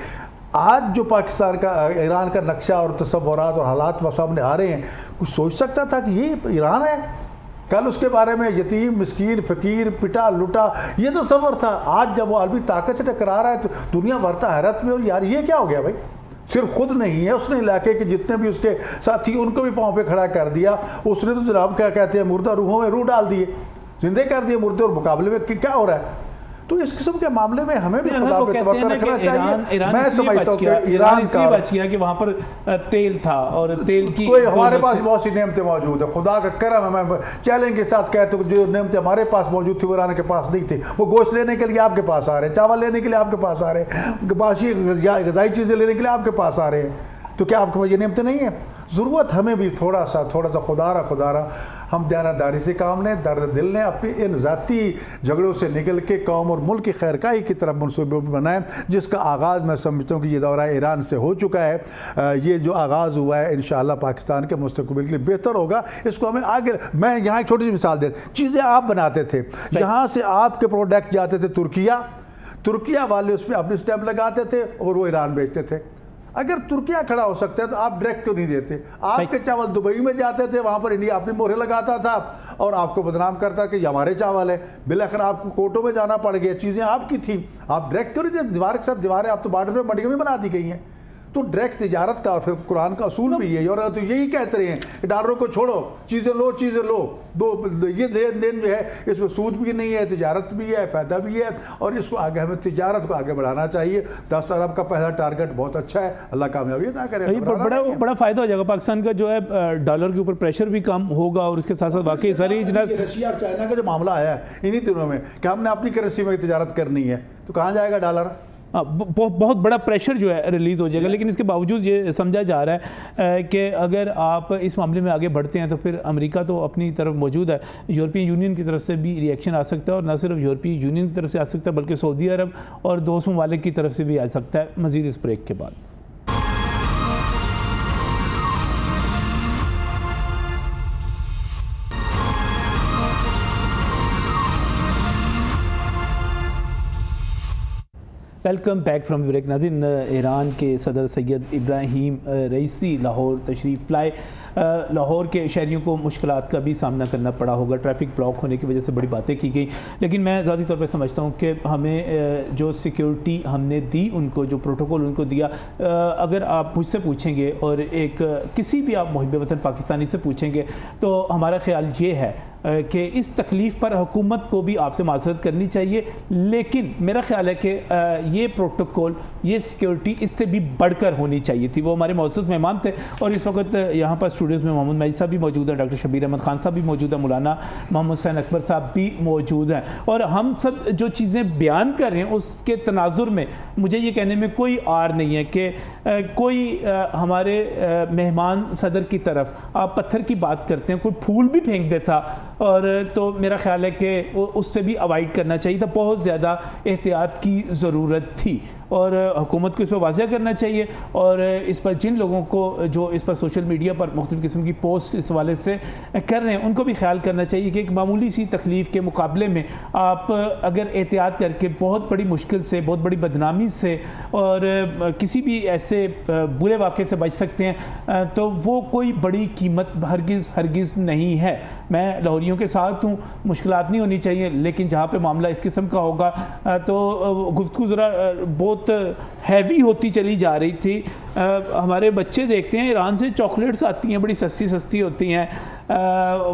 آج جو پاکستان کا ایران کا نقشہ اور تصورات اور حالات وہ سامنے آ رہے ہیں, کچھ سوچ سکتا تھا کہ یہ ایران ہے؟ کل اس کے بارے میں یتیم, مسکین, فقیر, پٹا لٹا یہ تصور تھا. آج جب وہ عالمی طاقت سے ٹکرا رہا ہے تو دنیا بھرتا حیرت میں, اور یار یہ کیا ہو گیا بھائی؟ صرف خود نہیں ہے, اس نے علاقے کے جتنے بھی اس کے ساتھی ان کو بھی پاؤں پہ کھڑا کر دیا. اس نے تو جناب کیا کہتے ہیں مردہ روحوں میں روح ڈال دیے, زندے کر دیے مردے, اور مقابلے میں کیا ہو رہا ہے؟ تو اس قسم کے معاملے میں ہمیں بھی خدا پہ توقع رکھنا چاہیے. میں سمجھتا ہوں کہ ایران اس لیے بچ گیا کہ وہاں پر تیل تھا, اور تیل کی کوئی ہمارے پاس بہت سی نعمتیں موجود ہیں, خدا کا کرم ہے. میں چیلنج کے ساتھ کہتا ہوں جو نعمتیں ہمارے پاس موجود تھی وہ ایران کے پاس نہیں تھی. وہ گوشت لینے کے لیے آپ کے پاس آ رہے ہیں, چاول لینے کے لیے آپ کے پاس آ رہے ہیں, باشی غذائی چیزیں لینے کے لیے آپ کے پاس آ رہے ہیں. تو کیا آپ کے پاس یہ نعمتیں نہیں ہیں؟ ضرورت ہمیں بھی تھوڑا سا خدا را ہم دیانتداری سے کام لیں, درد دل لیں, اپنی ان ذاتی جھگڑوں سے نکل کے قوم اور ملک کی خیرخواہی کی طرف منصوبے بنائیں, جس کا آغاز میں سمجھتا ہوں کہ یہ دورہ ایران سے ہو چکا ہے. یہ جو آغاز ہوا ہے انشاءاللہ پاکستان کے مستقبل کے لیے بہتر ہوگا. اس کو ہمیں آگے, میں یہاں ایک چھوٹی سی مثال دیں, چیزیں آپ بناتے تھے, یہاں سے آپ کے پروڈکٹ جاتے تھے ترکیہ والے اس میں اپنے اسٹیمپ لگاتے تھے اور وہ ایران بیچتے تھے. اگر ترکیہ کھڑا ہو سکتا ہے تو آپ ڈائریکٹ کیوں نہیں دیتے؟ آپ کے چاول دبئی میں جاتے تھے, وہاں پر انڈیا اپنی مہریں لگاتا تھا اور آپ کو بدنام کرتا کہ یہ ہمارے چاول ہے. بالآخر آپ کو کوٹوں میں جانا پڑ گیا, چیزیں آپ کی تھیں, آپ ڈائریکٹ کیوں نہیں دیتے؟ دیوار کے ساتھ دیواریں آپ تو بارڈر میں منڈیوں میں بنا دی گئی ہیں. تو ڈائریکٹ تجارت کا اور پھر قرآن کا اصول بھی یہی, اور تو یہی کہتے رہے ہیں کہ ڈالروں کو چھوڑو, چیزیں لو, یہ لین دین جو ہے اس میں سود بھی نہیں ہے, تجارت بھی ہے, فائدہ بھی ہے, اور اس کو آگے ہمیں تجارت کو آگے بڑھانا چاہیے. 10 ارب کا پہلا ٹارگٹ بہت اچھا ہے, اللہ کامیابی عطا کرے. بڑا فائدہ ہو جائے گا پاکستان کا, جو ہے ڈالر کے اوپر پریشر بھی کم ہوگا, اور اس کے ساتھ ساتھ واقعی ساری رشیا اور چائنا کا جو معاملہ آیا ہے انہی دنوں میں کہ ہم نے اپنی کرنسی میں تجارت کرنی ہے, تو کہاں جائے گا ڈالر؟ بہت بڑا پریشر جو ہے ریلیز ہو جائے گا. لیکن اس کے باوجود یہ سمجھا جا رہا ہے کہ اگر آپ اس معاملے میں آگے بڑھتے ہیں تو پھر امریکہ تو اپنی طرف موجود ہے, یورپین یونین کی طرف سے بھی ریئیکشن آ سکتا ہے, اور نہ صرف یورپین یونین کی طرف سے آ سکتا ہے بلکہ سعودی عرب اور دوست ممالک کی طرف سے بھی آ سکتا ہے. مزید اس بریک کے بعد. Welcome back from break. ناظرین, ایران کے صدر سید ابراہیم رئیسی لاہور تشریف لائے. لاہور کے شہریوں کو مشکلات کا بھی سامنا کرنا پڑا ہوگا, ٹریفک بلاک ہونے کی وجہ سے بڑی باتیں کی گئی, لیکن میں ذاتی طور پہ سمجھتا ہوں کہ ہمیں جو سیکیورٹی ہم نے دی ان کو, جو پروٹوکول ان کو دیا, اگر آپ مجھ سے پوچھیں گے اور ایک کسی بھی آپ محب وطن پاکستانی سے پوچھیں گے تو ہمارا خیال یہ ہے کہ اس تکلیف پر حکومت کو بھی آپ سے معذرت کرنی چاہیے. لیکن میرا خیال ہے کہ یہ پروٹوکول, یہ سیکیورٹی اس سے بھی بڑھ کر ہونی چاہیے تھی. وہ ہمارے معزز مہمان تھے, اور اس وقت یہاں پر اسٹوڈیوز میں محمد مجید صاحب بھی موجود ہیں, ڈاکٹر شبیر احمد خان صاحب بھی موجود ہیں, مولانا محمد حسین اکبر صاحب بھی موجود ہیں, اور ہم سب جو چیزیں بیان کر رہے ہیں اس کے تناظر میں مجھے یہ کہنے میں کوئی آر نہیں ہے کہ کوئی ہمارے مہمان صدر کی طرف آپ پتھر کی بات کرتے ہیں, کوئی پھول بھی پھینک دیتا, اور تو میرا خیال ہے کہ اس سے بھی اوائڈ کرنا چاہیے تھا. بہت زیادہ احتیاط کی ضرورت تھی, اور حکومت کو اس پر واضح کرنا چاہیے, اور اس پر جن لوگوں کو جو اس پر سوشل میڈیا پر مختلف قسم کی پوسٹ اس حوالے سے کر رہے ہیں ان کو بھی خیال کرنا چاہیے کہ ایک معمولی سی تکلیف کے مقابلے میں آپ اگر احتیاط کر کے بہت بڑی مشکل سے, بہت بڑی بدنامی سے اور کسی بھی ایسے برے واقعے سے بچ سکتے ہیں تو وہ کوئی بڑی قیمت ہرگز نہیں ہے. میں لاہوریوں کے ساتھ ہوں, مشکلات نہیں ہونی چاہیے, لیکن جہاں پہ معاملہ اس قسم کا ہوگا تو گفتگو ذرا بہت ہیوی ہوتی چلی جا رہی تھی. ہمارے بچے دیکھتے ہیں ایران سے چاکلیٹس آتی ہیں, بڑی سستی ہوتی ہیں,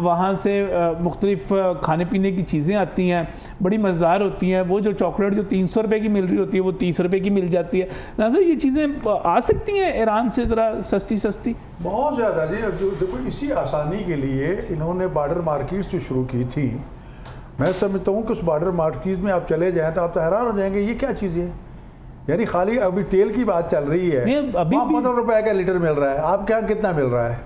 وہاں سے مختلف کھانے پینے کی چیزیں آتی ہیں, بڑی مزیدار ہوتی ہیں. وہ جو چاکلیٹ جو 300 روپے کی مل رہی ہوتی ہے وہ 30 روپے کی مل جاتی ہے. لہٰذا یہ چیزیں آ سکتی ہیں ایران سے ذرا سستی بہت زیادہ. جی دیکھو, اسی آسانی کے لیے انہوں نے بارڈر مارکیٹس جو شروع کی تھی, میں سمجھتا ہوں کہ اس بارڈر مارکیٹس میں آپ چلے جائیں تو آپ تو حیران ہو جائیں گے یہ کیا چیز ہے. یعنی خالی ابھی تیل کی بات چل رہی ہے، ابھی 15 روپے کا لیٹر مل رہا ہے، آپ کے یہاں کتنا مل رہا ہے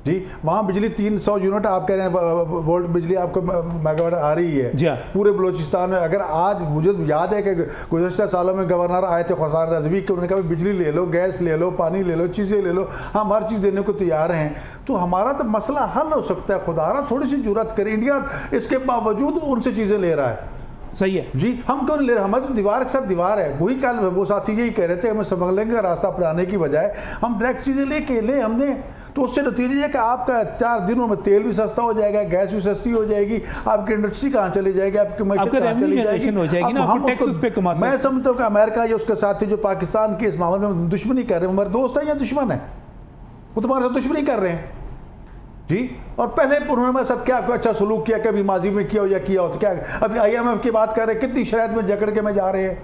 جی؟ وہاں بجلی 300 یونٹ آپ کہہ رہے ہیں وولٹ بجلی آپ کو میگا واٹ آ رہی ہے پورے بلوچستان میں۔ اگر آج مجھے یاد ہے کہ گزشتہ سالوں میں گورنر آئے تھے خسان رضوی کہ انہوں نے کہا بجلی لے لو، گیس لے لو، پانی لے لو، چیزیں لے لو، ہم ہر چیز دینے کو تیار ہیں، تو ہمارا تو مسئلہ حل ہو سکتا ہے۔ خدا را تھوڑی سی جرات کرے، انڈیا اس کے باوجود ان سے چیزیں لے رہا ہے۔ صحیح ہے جی، ہم کیوں نہیں لے رہے؟ ہمارے تو دیوار کے ساتھ دیوار ہے۔ وہی کل وہ ساتھی یہی کہہ رہے تھے ہمیں سمگلنگ کا راستہ اپنانے کی بجائے ہم ڈائریکٹ چیزیں لے ہم نے، تو اس سے نتیجہ یہ کہ آپ کا 4 دنوں میں تیل بھی سستا ہو جائے گا، گیس بھی سستی ہو جائے گی، آپ کی انڈسٹری کہاں چلی جائے گی، آپ کی معیشت کہاں چلی جائے گی نا، میں سمجھتا ہوں کہ امریکہ یا اس کے ساتھی جو پاکستان کے اس معاملے میں دشمنی کر رہے ہیں، ہمارے دوست ہیں یا دشمن ہیں؟ وہ تمہارے ساتھ دشمنی کر رہے ہیں جی۔ اور پہلے انہوں نے ہمارے ساتھ کیا اچھا سلوک کیا، کبھی ماضی میں کیا ہو یا کیا ہو، تو کیا ابھی IMF کی بات کر رہے ہیں، کتنی شرائط میں جکڑ کے میں جا رہے ہیں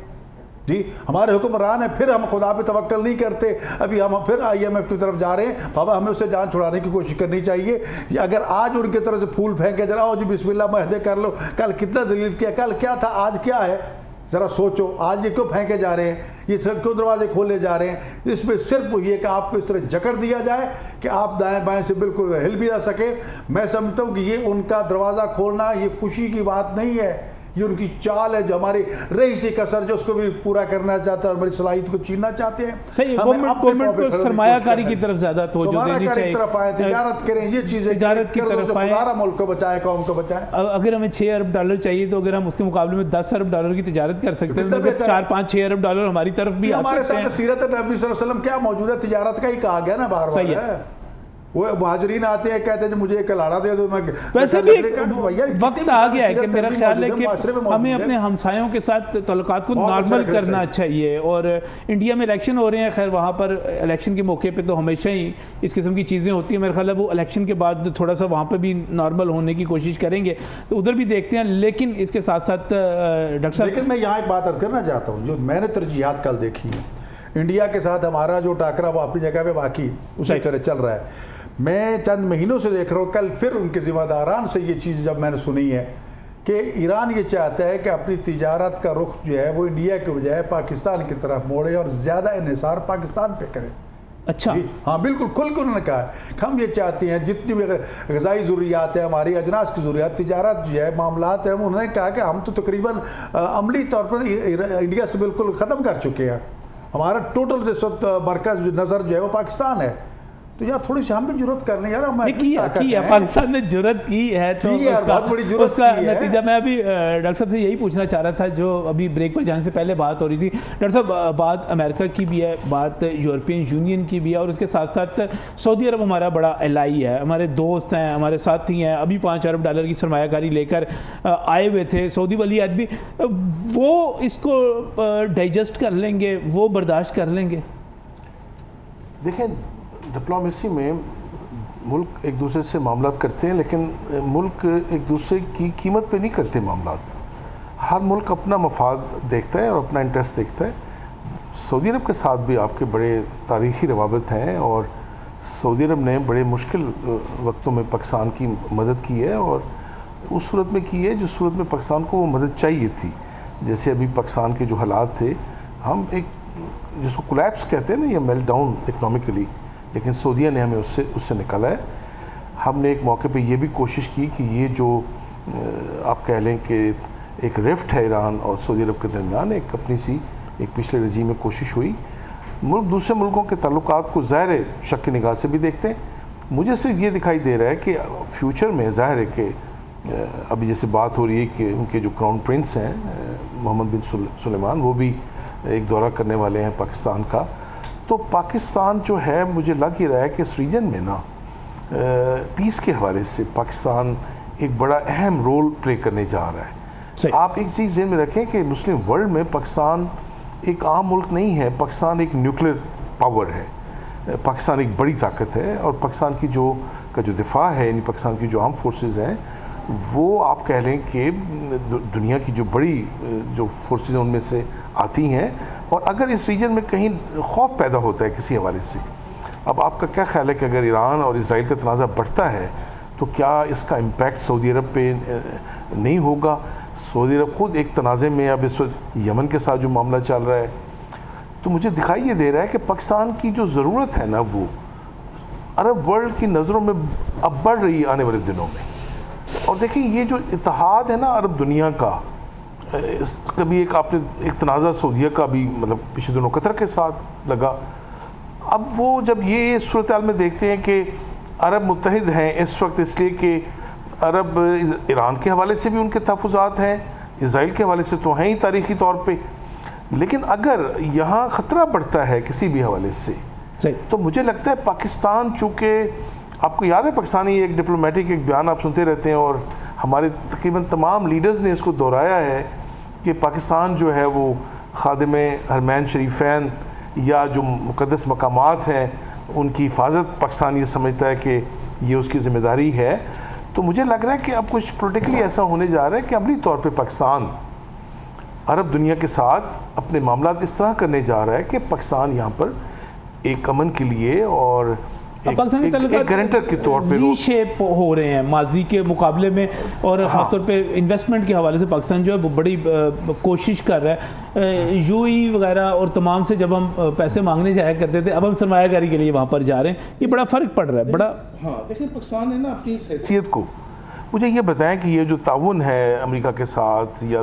جی۔ ہمارے حکمران ہیں، پھر ہم خدا پہ توکل نہیں کرتے، ابھی ہم پھر IMF کی طرف جا رہے ہیں۔ بابا ہمیں اسے جان چھڑانے کی کوشش کرنی چاہیے۔ اگر آج ان کی طرف سے پھول پھینکے ذرا جی بسم اللہ معاہدے کر لو، کل کتنا ذلیل کیا، کل کیا تھا، آج کیا ہے، ذرا سوچو۔ آج یہ کیوں پھینکے جا رہے ہیں، یہ سب کیوں دروازے کھولے جا رہے ہیں؟ اس میں صرف یہ کہ آپ کو اس طرح جکڑ دیا جائے کہ آپ دائیں بائیں سے بالکل ہل بھی نہ سکے۔ میں سمجھتا ہوں کہ یہ ان کا دروازہ کھولنا یہ خوشی کی بات نہیں ہے، یہ ان کی چال ہے، جو ہماری رئیسی کسر جو اس کو بھی پورا کرنا چاہتا ہے، ہماری صلاحیت کو چھیننا چاہتے ہیں۔ صحیح، گورنمنٹ کو سرمایہ کاری کی طرف زیادہ توجہ دینی چاہیے، تجارت کریں، یہ چیزیں تجارت کی طرف آئیں، ملک کو بچائے، قوم کو بچائے۔ اگر ہمیں $6 ارب چاہیے تو اگر ہم اس کے مقابلے میں $10 ارب کی تجارت کر سکتے ہیں، 4-5-6 ارب ہماری طرف بھی آ سکتے ہیں۔ ہمارے ساتھ سیرت نبی صلی اللہ علیہ وسلم کیا موجود ہے، تجارت کا ہی کہا گیا نا بار بار ہے۔ وہ مہاجرین آتے ہیں کہتے ہیں جو مجھے ایک لاڑا دے دو، میں ویسے بھی وقت آ گیا ہے کہ میرا خیال ہے کہ ہمیں اپنے ہمسایوں کے ساتھ تعلقات کو نارمل کرنا چاہیے۔ اور انڈیا میں الیکشن ہو رہے ہیں، خیر وہاں پر الیکشن کے موقع پہ تو ہمیشہ ہی اس قسم کی چیزیں ہوتی ہیں، میرا خیال ہے وہ الیکشن کے بعد تھوڑا سا وہاں پہ بھی نارمل ہونے کی کوشش کریں گے، تو ادھر بھی دیکھتے ہیں۔ لیکن اس کے ساتھ ساتھ ڈاکٹر صاحب، لیکن میں یہاں ایک بات عرض کرنا چاہتا ہوں، جو میں نے ترجیحات کل دیکھی ہیں، انڈیا کے ساتھ ہمارا جو ٹاکرا وہ اپنی جگہ پہ باقی اسی طرح چل رہا ہے۔ میں چند مہینوں سے دیکھ رہا ہوں، کل پھر ان کے ذمہ داران سے یہ چیز جب میں نے سنی ہے کہ ایران یہ چاہتا ہے کہ اپنی تجارت کا رخ جو ہے وہ انڈیا کے بجائے پاکستان کی طرف موڑے اور زیادہ انحصار پاکستان پہ کرے۔ اچھا، ہاں بالکل کھل کے انہوں نے کہا کہ ہم یہ چاہتے ہیں جتنی بھی غذائی ضروریات ہیں، ہماری اجناس کی ضروریات، تجارت جو ہے، معاملات ہیں، انہوں نے کہا کہ ہم تو تقریباً عملی طور پر انڈیا سے بالکل ختم کر چکے ہیں، ہمارا ٹوٹل مرکز نظر جو ہے وہ پاکستان ہے۔ تو یار تھوڑی سی ہم بھی جرات کرنے، یار پاکستان نے جرات کی ہے تو اس کا نتیجہ میں ابھی ڈاکٹر صاحب سے یہی پوچھنا چاہ رہا تھا، جو ابھی بریک پر جانے سے پہلے بات ہو رہی تھی ڈاکٹر صاحب، بات امریکہ کی بھی ہے، بات یورپین یونین کی بھی ہے، اور اس کے ساتھ ساتھ سعودی عرب ہمارا بڑا الائی ہے، ہمارے دوست ہیں، ہمارے ساتھی ہیں، ابھی $5 ارب کی سرمایہ کاری لے کر آئے ہوئے تھے، سعودی ولی عہد بھی، وہ اس کو ڈائجسٹ کر لیں گے، وہ برداشت کر لیں گے؟ دیکھیں، ڈپلومیسی میں ملک ایک دوسرے سے معاملات کرتے ہیں، لیکن ملک ایک دوسرے کی قیمت پہ نہیں کرتے معاملات۔ ہر ملک اپنا مفاد دیکھتا ہے اور اپنا انٹرسٹ دیکھتا ہے۔ سعودی عرب کے ساتھ بھی آپ کے بڑے تاریخی روابط ہیں، اور سعودی عرب نے بڑے مشکل وقتوں میں پاکستان کی مدد کی ہے، اور اس صورت میں کی ہے جس صورت میں پاکستان کو وہ مدد چاہیے تھی۔ جیسے ابھی پاکستان کے جو حالات تھے، ہم ایک جس کو کولیپس کہتے ہیں نا، یا میلٹ ڈاؤن اکنامکلی، لیکن سعودیہ نے ہمیں اس سے نکالا ہے۔ ہم نے ایک موقع پہ یہ بھی کوشش کی کہ یہ جو آپ کہہ لیں کہ ایک ریفٹ ہے ایران اور سعودی عرب کے درمیان، ایک اپنی سی ایک پچھلے رجیم میں کوشش ہوئی۔ ملک دوسرے ملکوں کے تعلقات کو ظاہر شک کی نگاہ سے بھی دیکھتے ہیں۔ مجھے صرف یہ دکھائی دے رہا ہے کہ فیوچر میں ظاہر ہے کہ ابھی جیسے بات ہو رہی ہے کہ ان کے جو کراؤن پرنس ہیں محمد بن سلیمان، وہ بھی ایک دورہ کرنے والے ہیں پاکستان کا، تو پاکستان جو ہے مجھے لگ ہی رہا ہے کہ اس ریجن میں نا پیس کے حوالے سے پاکستان ایک بڑا اہم رول پلے کرنے جا رہا ہے۔ آپ ایک چیز ذہن میں رکھیں کہ مسلم ورلڈ میں پاکستان ایک عام ملک نہیں ہے، پاکستان ایک نیوکلیر پاور ہے، پاکستان ایک بڑی طاقت ہے، اور پاکستان کی جو دفاع ہے، یعنی پاکستان کی جو آرم فورسز ہیں، وہ آپ کہہ لیں کہ دنیا کی جو بڑی جو فورسز ہیں ان میں سے آتی ہیں۔ اور اگر اس ریجن میں کہیں خوف پیدا ہوتا ہے کسی حوالے سے، اب آپ کا کیا خیال ہے کہ اگر ایران اور اسرائیل کا تنازع بڑھتا ہے تو کیا اس کا امپیکٹ سعودی عرب پہ نہیں ہوگا؟ سعودی عرب خود ایک تنازع میں، اب اس وقت یمن کے ساتھ جو معاملہ چل رہا ہے، تو مجھے دکھائی یہ دے رہا ہے کہ پاکستان کی جو ضرورت ہے نا وہ عرب ورلڈ کی نظروں میں اب بڑھ رہی ہے آنے والے دنوں میں. اور دیکھیں یہ جو اتحاد ہے نا عرب دنیا کا, کبھی آپ نے ایک تنازع سعودیہ کا بھی مطلب پچھلے دنوں قطر کے ساتھ لگا, اب وہ جب یہ صورتحال میں دیکھتے ہیں کہ عرب متحد ہیں اس وقت اس لیے کہ عرب ایران کے حوالے سے بھی ان کے تحفظات ہیں, اسرائیل کے حوالے سے تو ہیں ہی تاریخی طور پہ, لیکن اگر یہاں خطرہ بڑھتا ہے کسی بھی حوالے سے تو مجھے لگتا ہے پاکستان, چونکہ آپ کو یاد ہے پاکستانی ایک ڈپلومیٹک ایک بیان آپ سنتے رہتے ہیں اور ہمارے تقریباً تمام لیڈرز نے اس کو دہرایا ہے کہ پاکستان جو ہے وہ خادم حرمین شریفین یا جو مقدس مقامات ہیں ان کی حفاظت پاکستان یہ سمجھتا ہے کہ یہ اس کی ذمہ داری ہے. تو مجھے لگ رہا ہے کہ اب کچھ پولیٹیکلی ایسا ہونے جا رہا ہے کہ عملی طور پہ پاکستان عرب دنیا کے ساتھ اپنے معاملات اس طرح کرنے جا رہا ہے کہ پاکستان یہاں پر ایک امن کے لیے اور پاکستانی تعلقات گارنٹر کے طور پہ ری شیپ ہو رہے ہیں ماضی کے مقابلے میں, اور خاص طور پہ انویسٹمنٹ کے حوالے سے پاکستان جو ہے وہ بڑی کوشش کر رہا ہے. یو ای وغیرہ اور تمام سے جب ہم پیسے مانگنے جایا کرتے تھے, اب ہم سرمایہ کاری کے لیے وہاں پر جا رہے ہیں, یہ بڑا فرق پڑ رہا ہے بڑا. ہاں دیکھیں پاکستان نے نا اپنی اس حیثیت کو, مجھے یہ بتائیں کہ یہ جو تعاون ہے امریکہ کے ساتھ یا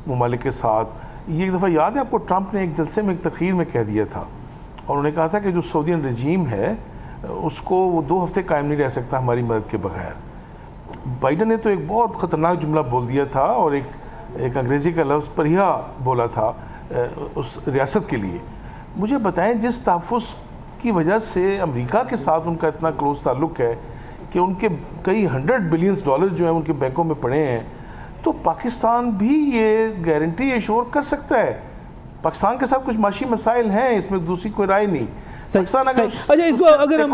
ممالک کے ساتھ, یہ ایک دفعہ یاد ہے آپ کو ٹرمپ نے ایک جلسے میں ایک تقریر میں کہہ دیا تھا اور انہوں نے کہا تھا کہ جو سعودین رجیم ہے اس کو وہ 2 ہفتے قائم نہیں رہ سکتا ہماری مدد کے بغیر. بائیڈن نے تو ایک بہت خطرناک جملہ بول دیا تھا اور ایک انگریزی کا لفظ پریا بولا تھا اس ریاست کے لیے. مجھے بتائیں جس تحفظ کی وجہ سے امریکہ کے ساتھ ان کا اتنا کلوز تعلق ہے کہ ان کے کئی $100 بلین جو ہیں ان کے بینکوں میں پڑے ہیں, تو پاکستان بھی یہ گارنٹی ایشور کر سکتا ہے. پاکستان کے ساتھ کچھ معاشی مسائل ہیں, اس میں دوسری کوئی رائے نہیں. اچھا اس کو اگر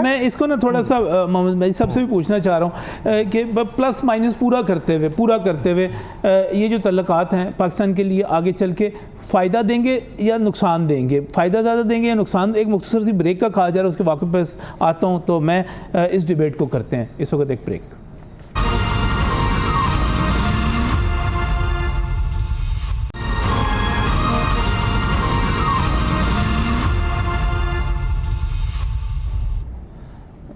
میں اس کو نا تھوڑا سا محمد مجید صاحب سے بھی پوچھنا چاہ رہا ہوں کہ پلس مائنس پورا کرتے ہوئے یہ جو تعلقات ہیں پاکستان کے لیے آگے چل کے فائدہ دیں گے یا نقصان دیں گے, فائدہ زیادہ دیں گے یا نقصان؟ ایک مختصر سی بریک کا کہا جا رہا ہے, اس کے واقعے پہ آتا ہوں تو میں اس ڈیبیٹ کو کرتے ہیں اس وقت ایک بریک.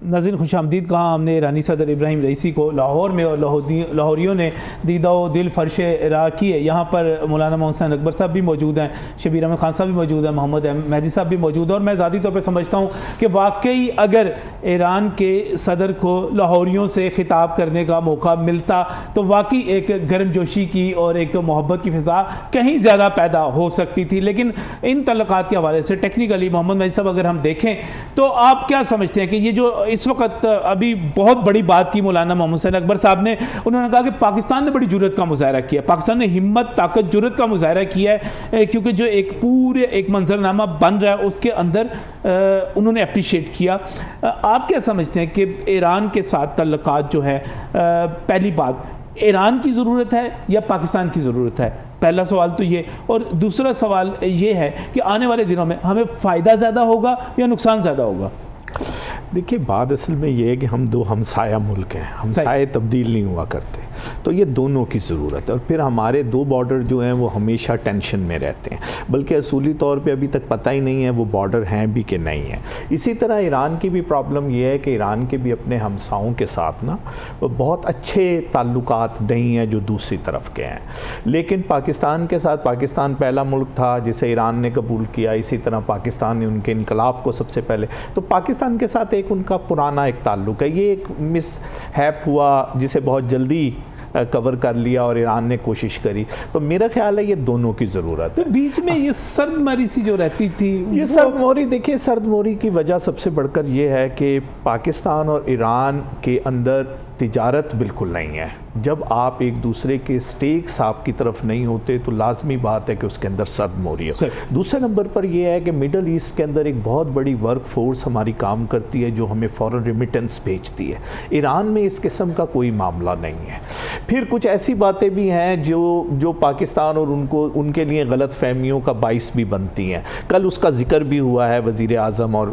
ناظرین خوش آمدید. کہا ہم نے ایرانی صدر ابراہیم رئیسی کو لاہور میں, اور لاہوریوں نے دیدہ و دل فرش راہ کی ہے. یہاں پر مولانا محمد حسین اکبر صاحب بھی موجود ہیں, شبیر احمد خان صاحب بھی موجود ہیں, محمد مہدی صاحب بھی موجود ہیں, اور میں ذاتی طور پہ سمجھتا ہوں کہ واقعی اگر ایران کے صدر کو لاہوریوں سے خطاب کرنے کا موقع ملتا تو واقعی ایک گرم جوشی کی اور ایک محبت کی فضا کہیں زیادہ پیدا ہو سکتی تھی. لیکن ان تعلقات کے حوالے سے ٹیکنیکلی محمد مہدی صاحب اگر ہم دیکھیں تو آپ کیا سمجھتے ہیں کہ یہ جو اس وقت ابھی بہت بڑی بات کی مولانا محمد حسین اکبر صاحب نے, انہوں نے کہا کہ پاکستان نے بڑی جرأت کا مظاہرہ کیا, پاکستان نے ہمت طاقت جرأت کا مظاہرہ کیا ہے, کیونکہ جو ایک منظرنامہ بن رہا ہے اس کے اندر انہوں نے اپریشیٹ کیا. آپ کیا سمجھتے ہیں کہ ایران کے ساتھ تعلقات جو ہے, پہلی بات ایران کی ضرورت ہے یا پاکستان کی ضرورت ہے؟ پہلا سوال تو یہ, اور دوسرا سوال یہ ہے کہ آنے والے دنوں میں ہمیں فائدہ زیادہ ہوگا یا نقصان زیادہ ہوگا؟ دیکھیے بات اصل میں یہ ہے کہ ہم 2 ہمسایہ ملک ہیں, ہمسائے تبدیل نہیں ہوا کرتے, تو یہ دونوں کی ضرورت ہے. اور پھر ہمارے 2 بارڈر جو ہیں وہ ہمیشہ ٹینشن میں رہتے ہیں, بلکہ اصولی طور پہ ابھی تک پتہ ہی نہیں ہے وہ بارڈر ہیں بھی کہ نہیں ہیں. اسی طرح ایران کی بھی پرابلم یہ ہے کہ ایران کے بھی اپنے ہمساؤں کے ساتھ نا بہت اچھے تعلقات نہیں ہیں جو دوسری طرف کے ہیں, لیکن پاکستان کے ساتھ, پاکستان پہلا ملک تھا جسے ایران نے قبول کیا, اسی طرح پاکستان نے ان کے انقلاب کو سب سے پہلے, تو پاکستان کے ساتھ ایک ان کا پرانا ایک تعلق ہے. یہ ایک مس ہیپ ہوا جسے بہت جلدی کور کر لیا اور ایران نے کوشش کری, تو میرا خیال ہے یہ دونوں کی ضرورت ہے. بیچ میں یہ سرد ماری سی جو رہتی تھی, یہ سرد موری, دیکھیے سرد موری کی وجہ سب سے بڑھ کر یہ ہے کہ پاکستان اور ایران کے اندر تجارت بالکل نہیں ہے. جب آپ ایک دوسرے کے سٹیکس آپ کی طرف نہیں ہوتے تو لازمی بات ہے کہ اس کے اندر سرد موری ہے. دوسرے نمبر پر یہ ہے کہ مڈل ایسٹ کے اندر ایک بہت بڑی ورک فورس ہماری کام کرتی ہے جو ہمیں فورن ریمیٹنس بھیجتی ہے. ایران میں اس قسم کا کوئی معاملہ نہیں ہے. پھر کچھ ایسی باتیں بھی ہیں جو پاکستان اور ان کے لیے غلط فہمیوں کا باعث بھی بنتی ہیں. کل اس کا ذکر بھی ہوا ہے وزیر اعظم اور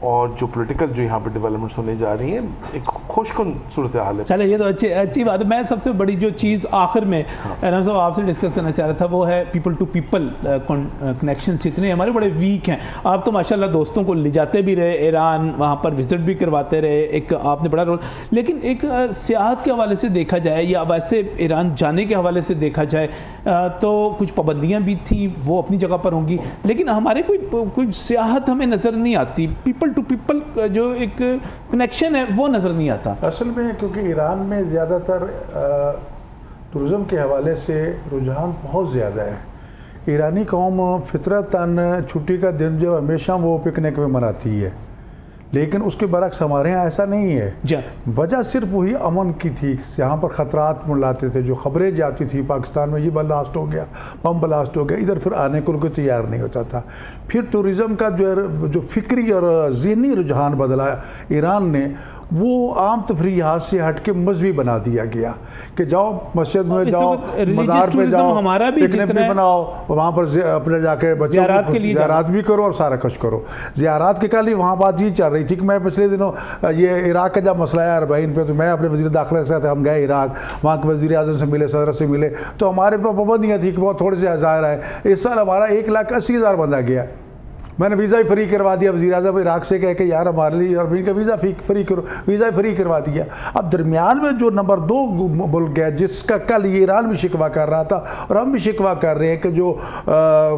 اور جو پولیٹیکل جو یہاں پہ ڈیولپمنٹس ہونے جا رہی ہیں ایک خوشکن صورتحال ہے. چلے یہ تو اچھی بات ہے. میں سب سے بڑی جو چیز آخر میں ارحم صاحب آپ سے ڈسکس کرنا چاہ رہا تھا وہ ہے پیپل ٹو پیپل کنیکشنز جتنے ہمارے بڑے ویک ہیں. آپ تو ماشاءاللہ دوستوں کو لے جاتے بھی رہے ایران, وہاں پر وزٹ بھی کرواتے رہے, ایک آپ نے بڑا رول, لیکن ایک سیاحت کے حوالے سے دیکھا جائے یا ویسے ایران جانے کے حوالے سے دیکھا جائے تو کچھ پابندیاں بھی تھیں, وہ اپنی جگہ پر ہوں گی, لیکن ہمارے کوئی سیاحت ہمیں نظر نہیں آتی. پیپل ٹو پیپل جو ایک کنیکشن ہے وہ نظر نہیں آتا اصل میں, کیونکہ ایران میں زیادہ تر ٹورزم کے حوالے سے رجحان بہت زیادہ ہے. ایرانی قوم فطرتاً چھٹی کا دن جو ہمیشہ وہ پکنک میں مناتی ہے, لیکن اس کے برعکس ہمارے یہاں ایسا نہیں ہے. وجہ صرف وہی امن کی تھی, یہاں پر خطرات منڈلاتے تھے, جو خبریں جاتی تھی پاکستان میں یہ بلاسٹ ہو گیا, بم بلاسٹ ہو گیا, ادھر پھر آنے کو کوئی تیار نہیں ہوتا تھا. پھر ٹورزم کا جو فکری اور ذہنی رجحان بدلا ایران نے, وہ عام تفریحات سے ہٹ کے مذہبی بنا دیا گیا کہ جاؤ مسجد میں جاؤ, مزار پہ جاؤ, ہمارا بھی پکنک بھی بناؤ, وہاں پر اپنے جا کے زیارات کے لیے زیارات بھی کرو اور سارا کچھ کرو. زیارات کے کل ہی وہاں بات یہ چل رہی تھی کہ میں پچھلے دنوں یہ عراق کا جب مسئلہ ہے اربعین پہ, تو میں اپنے وزیر داخلہ کے ساتھ ہم گئے عراق, وہاں کے وزیر اعظم سے ملے, صدر سے ملے, تو ہمارے پاس پابندیاں تھیں کہ بہت تھوڑے سے ظاہر آئے. اس سال ہمارا 1,80,000 بندہ گیا. میں نے ویزا ہی فری کروا دیا, وزیر اعظم عراق سے کہہ کہ یار ہمارے لیے عربین کا ویزا فری کرو, ویزا فری کروا دیا. اب درمیان میں جو نمبر 2 ملک ہے جس کا کل یہ ایران بھی شکوہ کر رہا تھا اور ہم بھی شکوہ کر رہے ہیں کہ جو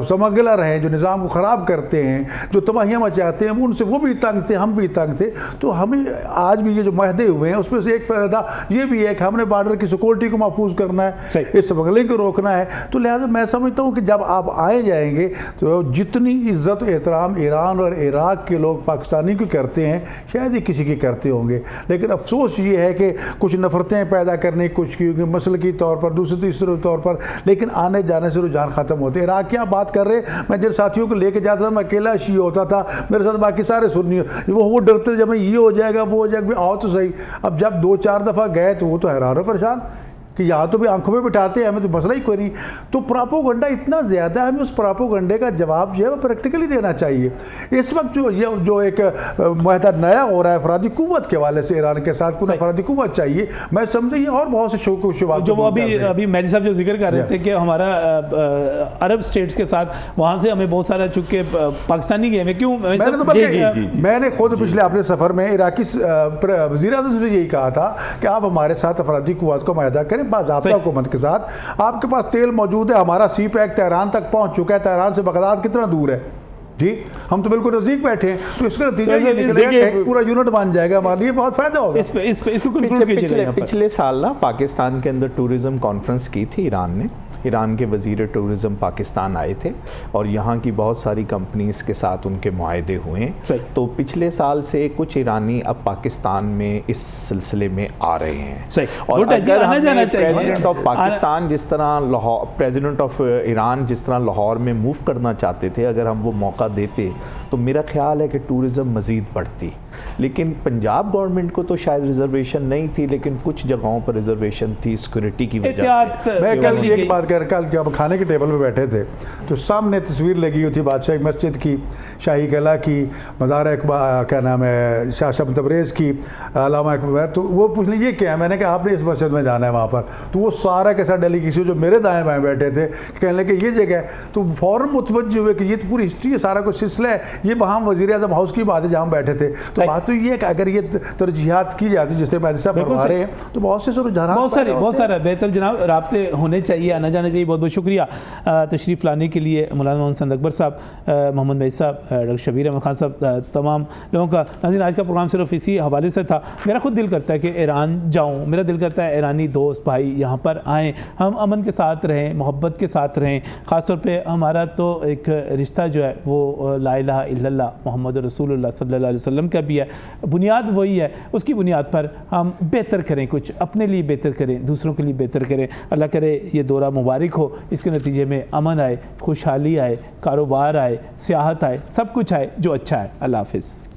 سمگلر ہیں, جو نظام کو خراب کرتے ہیں, جو تباہیاں مچاتے ہیں, ان سے وہ بھی تنگ تھے, ہم بھی تنگ تھے. تو ہمیں آج بھی یہ جو معاہدے ہوئے ہیں اس میں سے ایک فائدہ یہ بھی ہے کہ ہم نے بارڈر کی سیکورٹی کو محفوظ کرنا ہے, اس سمگلنگ کو روکنا ہے. تو لہٰذا میں سمجھتا ہوں کہ جب آپ آئے جائیں گے تو جتنی عزت و احترام ایران اور عراق کے لوگ پاکستانی کو کرتے ہیں شاید ہی کسی کی کرتے ہوں گے, لیکن افسوس یہ ہے کہ کچھ نفرتیں پیدا کرنے کی کوشش کی ہوگی مسلکی طور پر, دوسرے تیسرے طور پر, لیکن آنے جانے سے رجحان ختم ہوتے. عراق کی آپ بات کر رہے, میں جن ساتھیوں کو لے کے جاتا تھا, میں اکیلا شیعہ ہوتا تھا, میرے ساتھ باقی سارے سنی, وہ ڈرتے جب میں یہ ہو جائے گا وہ ہو جائے گا, آؤ تو صحیح. اب جب 2-4 دفعہ گئے تو وہ تو حیران و پریشان کہ یہاں تو بھی آنکھوں میں بٹھاتے ہیں, ہمیں تو مسئلہ ہی کوئی نہیں. تو پراپوگنڈا اتنا زیادہ ہے, ہمیں اس پراپوگنڈے کا جواب جو ہے وہ پریکٹیکلی دینا چاہیے. اس وقت جو ایک معاہدہ نیا ہو رہا ہے افرادی قوت کے حوالے سے ایران کے ساتھ, پورا افرادی قوت چاہیے, میں سمجھے یہ اور بہت سے شوق و شبہات جو وہ ابھی مہدی صاحب جو ذکر کر رہے تھے کہ ہمارا عرب اسٹیٹس کے ساتھ وہاں سے ہمیں بہت سارا چونکہ پاکستانی گئے ہیں, کیوں میں نے خود پچھلے اپنے سفر میں عراقی وزیر اعظم سے یہی کہا تھا کہ آپ ہمارے ساتھ افرادی قوت کو معاہدہ کریں باضابطہ حکومت کے ساتھ. آپ کے پاس تیل موجود ہے, ہمارا سی پیک تہران تک پہنچ چکا ہے, تہران سے بغداد کتنا دور ہے جی, ہم تو بالکل نزدیک بیٹھے ہیں. تو اس کا نتیجہ یہ نکلے گا کہ پورا یونٹ بن جائے گا, ہمارے لیے بہت فائدہ ہوگا. اس کو کنکلوڈ کیجیے. پچھلے سال نا پاکستان کے اندر ٹورزم کانفرنس کی تھی ایران نے, ایران کے وزیر ٹورزم پاکستان آئے تھے اور یہاں کی بہت ساری کمپنیز کے ساتھ ان کے معاہدے ہوئے ہیں. تو پچھلے سال سے کچھ ایرانی اب پاکستان میں اس سلسلے میں آ رہے ہیں. اور اگر ہمیں پریزیڈنٹ آف پاکستان جس طرح پریزیڈنٹ آف ایران جس طرح لاہور میں موو کرنا چاہتے تھے, اگر ہم وہ موقع دیتے تو میرا خیال ہے کہ ٹورزم مزید بڑھتی. لیکن پنجاب گورنمنٹ کو تو شاید ریزرویشن نہیں تھی, لیکن کچھ جگہوں پر ریزرویشن تھی سیکورٹی کی وجہ سے. میں کل ایک بات کل جب کھانے کے ٹیبل پہ بیٹھے تھے تو سامنے تصویر لگی ہوئی تھی بادشاہ مسجد کی, شاہی قلعہ کی, مزار کیا نام ہے شاہ شب تبریز کی, علامہ اقبال. تو وہ پوچھ لیں یہ کیا ہے, میں نے کہا آپ نے اس مسجد میں جانا ہے وہاں پر. تو وہ سارا کیسا ڈیلیگیشن جو میرے دائیں بائیں بیٹھے تھے کہنے لگے یہ جگہ ہے, تو فوراً متوجہ ہوئے کہ یہ تو پوری ہسٹری ہے, سارا کچھ سلسلہ ہے, یہ وہاں وزیر اعظم ہاؤس کی بات ہے جہاں بیٹھے تھے. تو بات تو یہ ہے کہ اگر یہ ترجیحات کی جاتی جس سے مہدی صاحب فرما رہے ہیں تو بہت سے رجحانات بہت سارے بہتر جناب رابطے ہونے چاہیے, آنا جانا چاہیے. بہت بہت شکریہ تشریف لانے کے لیے مولانا محمد حسن اکبر صاحب, محمد مہدی صاحب, ڈاکٹر شبیر احمد خان صاحب, تمام لوگوں کا. ناظرین آج کا پروگرام صرف اسی حوالے سے تھا. میرا خود دل کرتا ہے کہ ایران جاؤں, میرا دل کرتا ہے ایرانی دوست بھائی یہاں پر آئیں, ہم امن کے ساتھ رہیں, محبت کے ساتھ رہیں. خاص طور پہ ہمارا تو ایک رشتہ جو ہے وہ لا الہ الا اللہ محمد رسول اللہ صلی اللہ علیہ وسلم کا بھی ہے, بنیاد وہی ہے. اس کی بنیاد پر ہم بہتر کریں, کچھ اپنے لیے بہتر کریں, دوسروں کے لیے بہتر کریں. اللہ کرے یہ دورہ مبارک ہو, اس کے نتیجے میں امن آئے, خوشحالی آئے, کاروبار آئے, سیاحت آئے, سب کچھ آئے جو اچھا ہے. اللہ حافظ.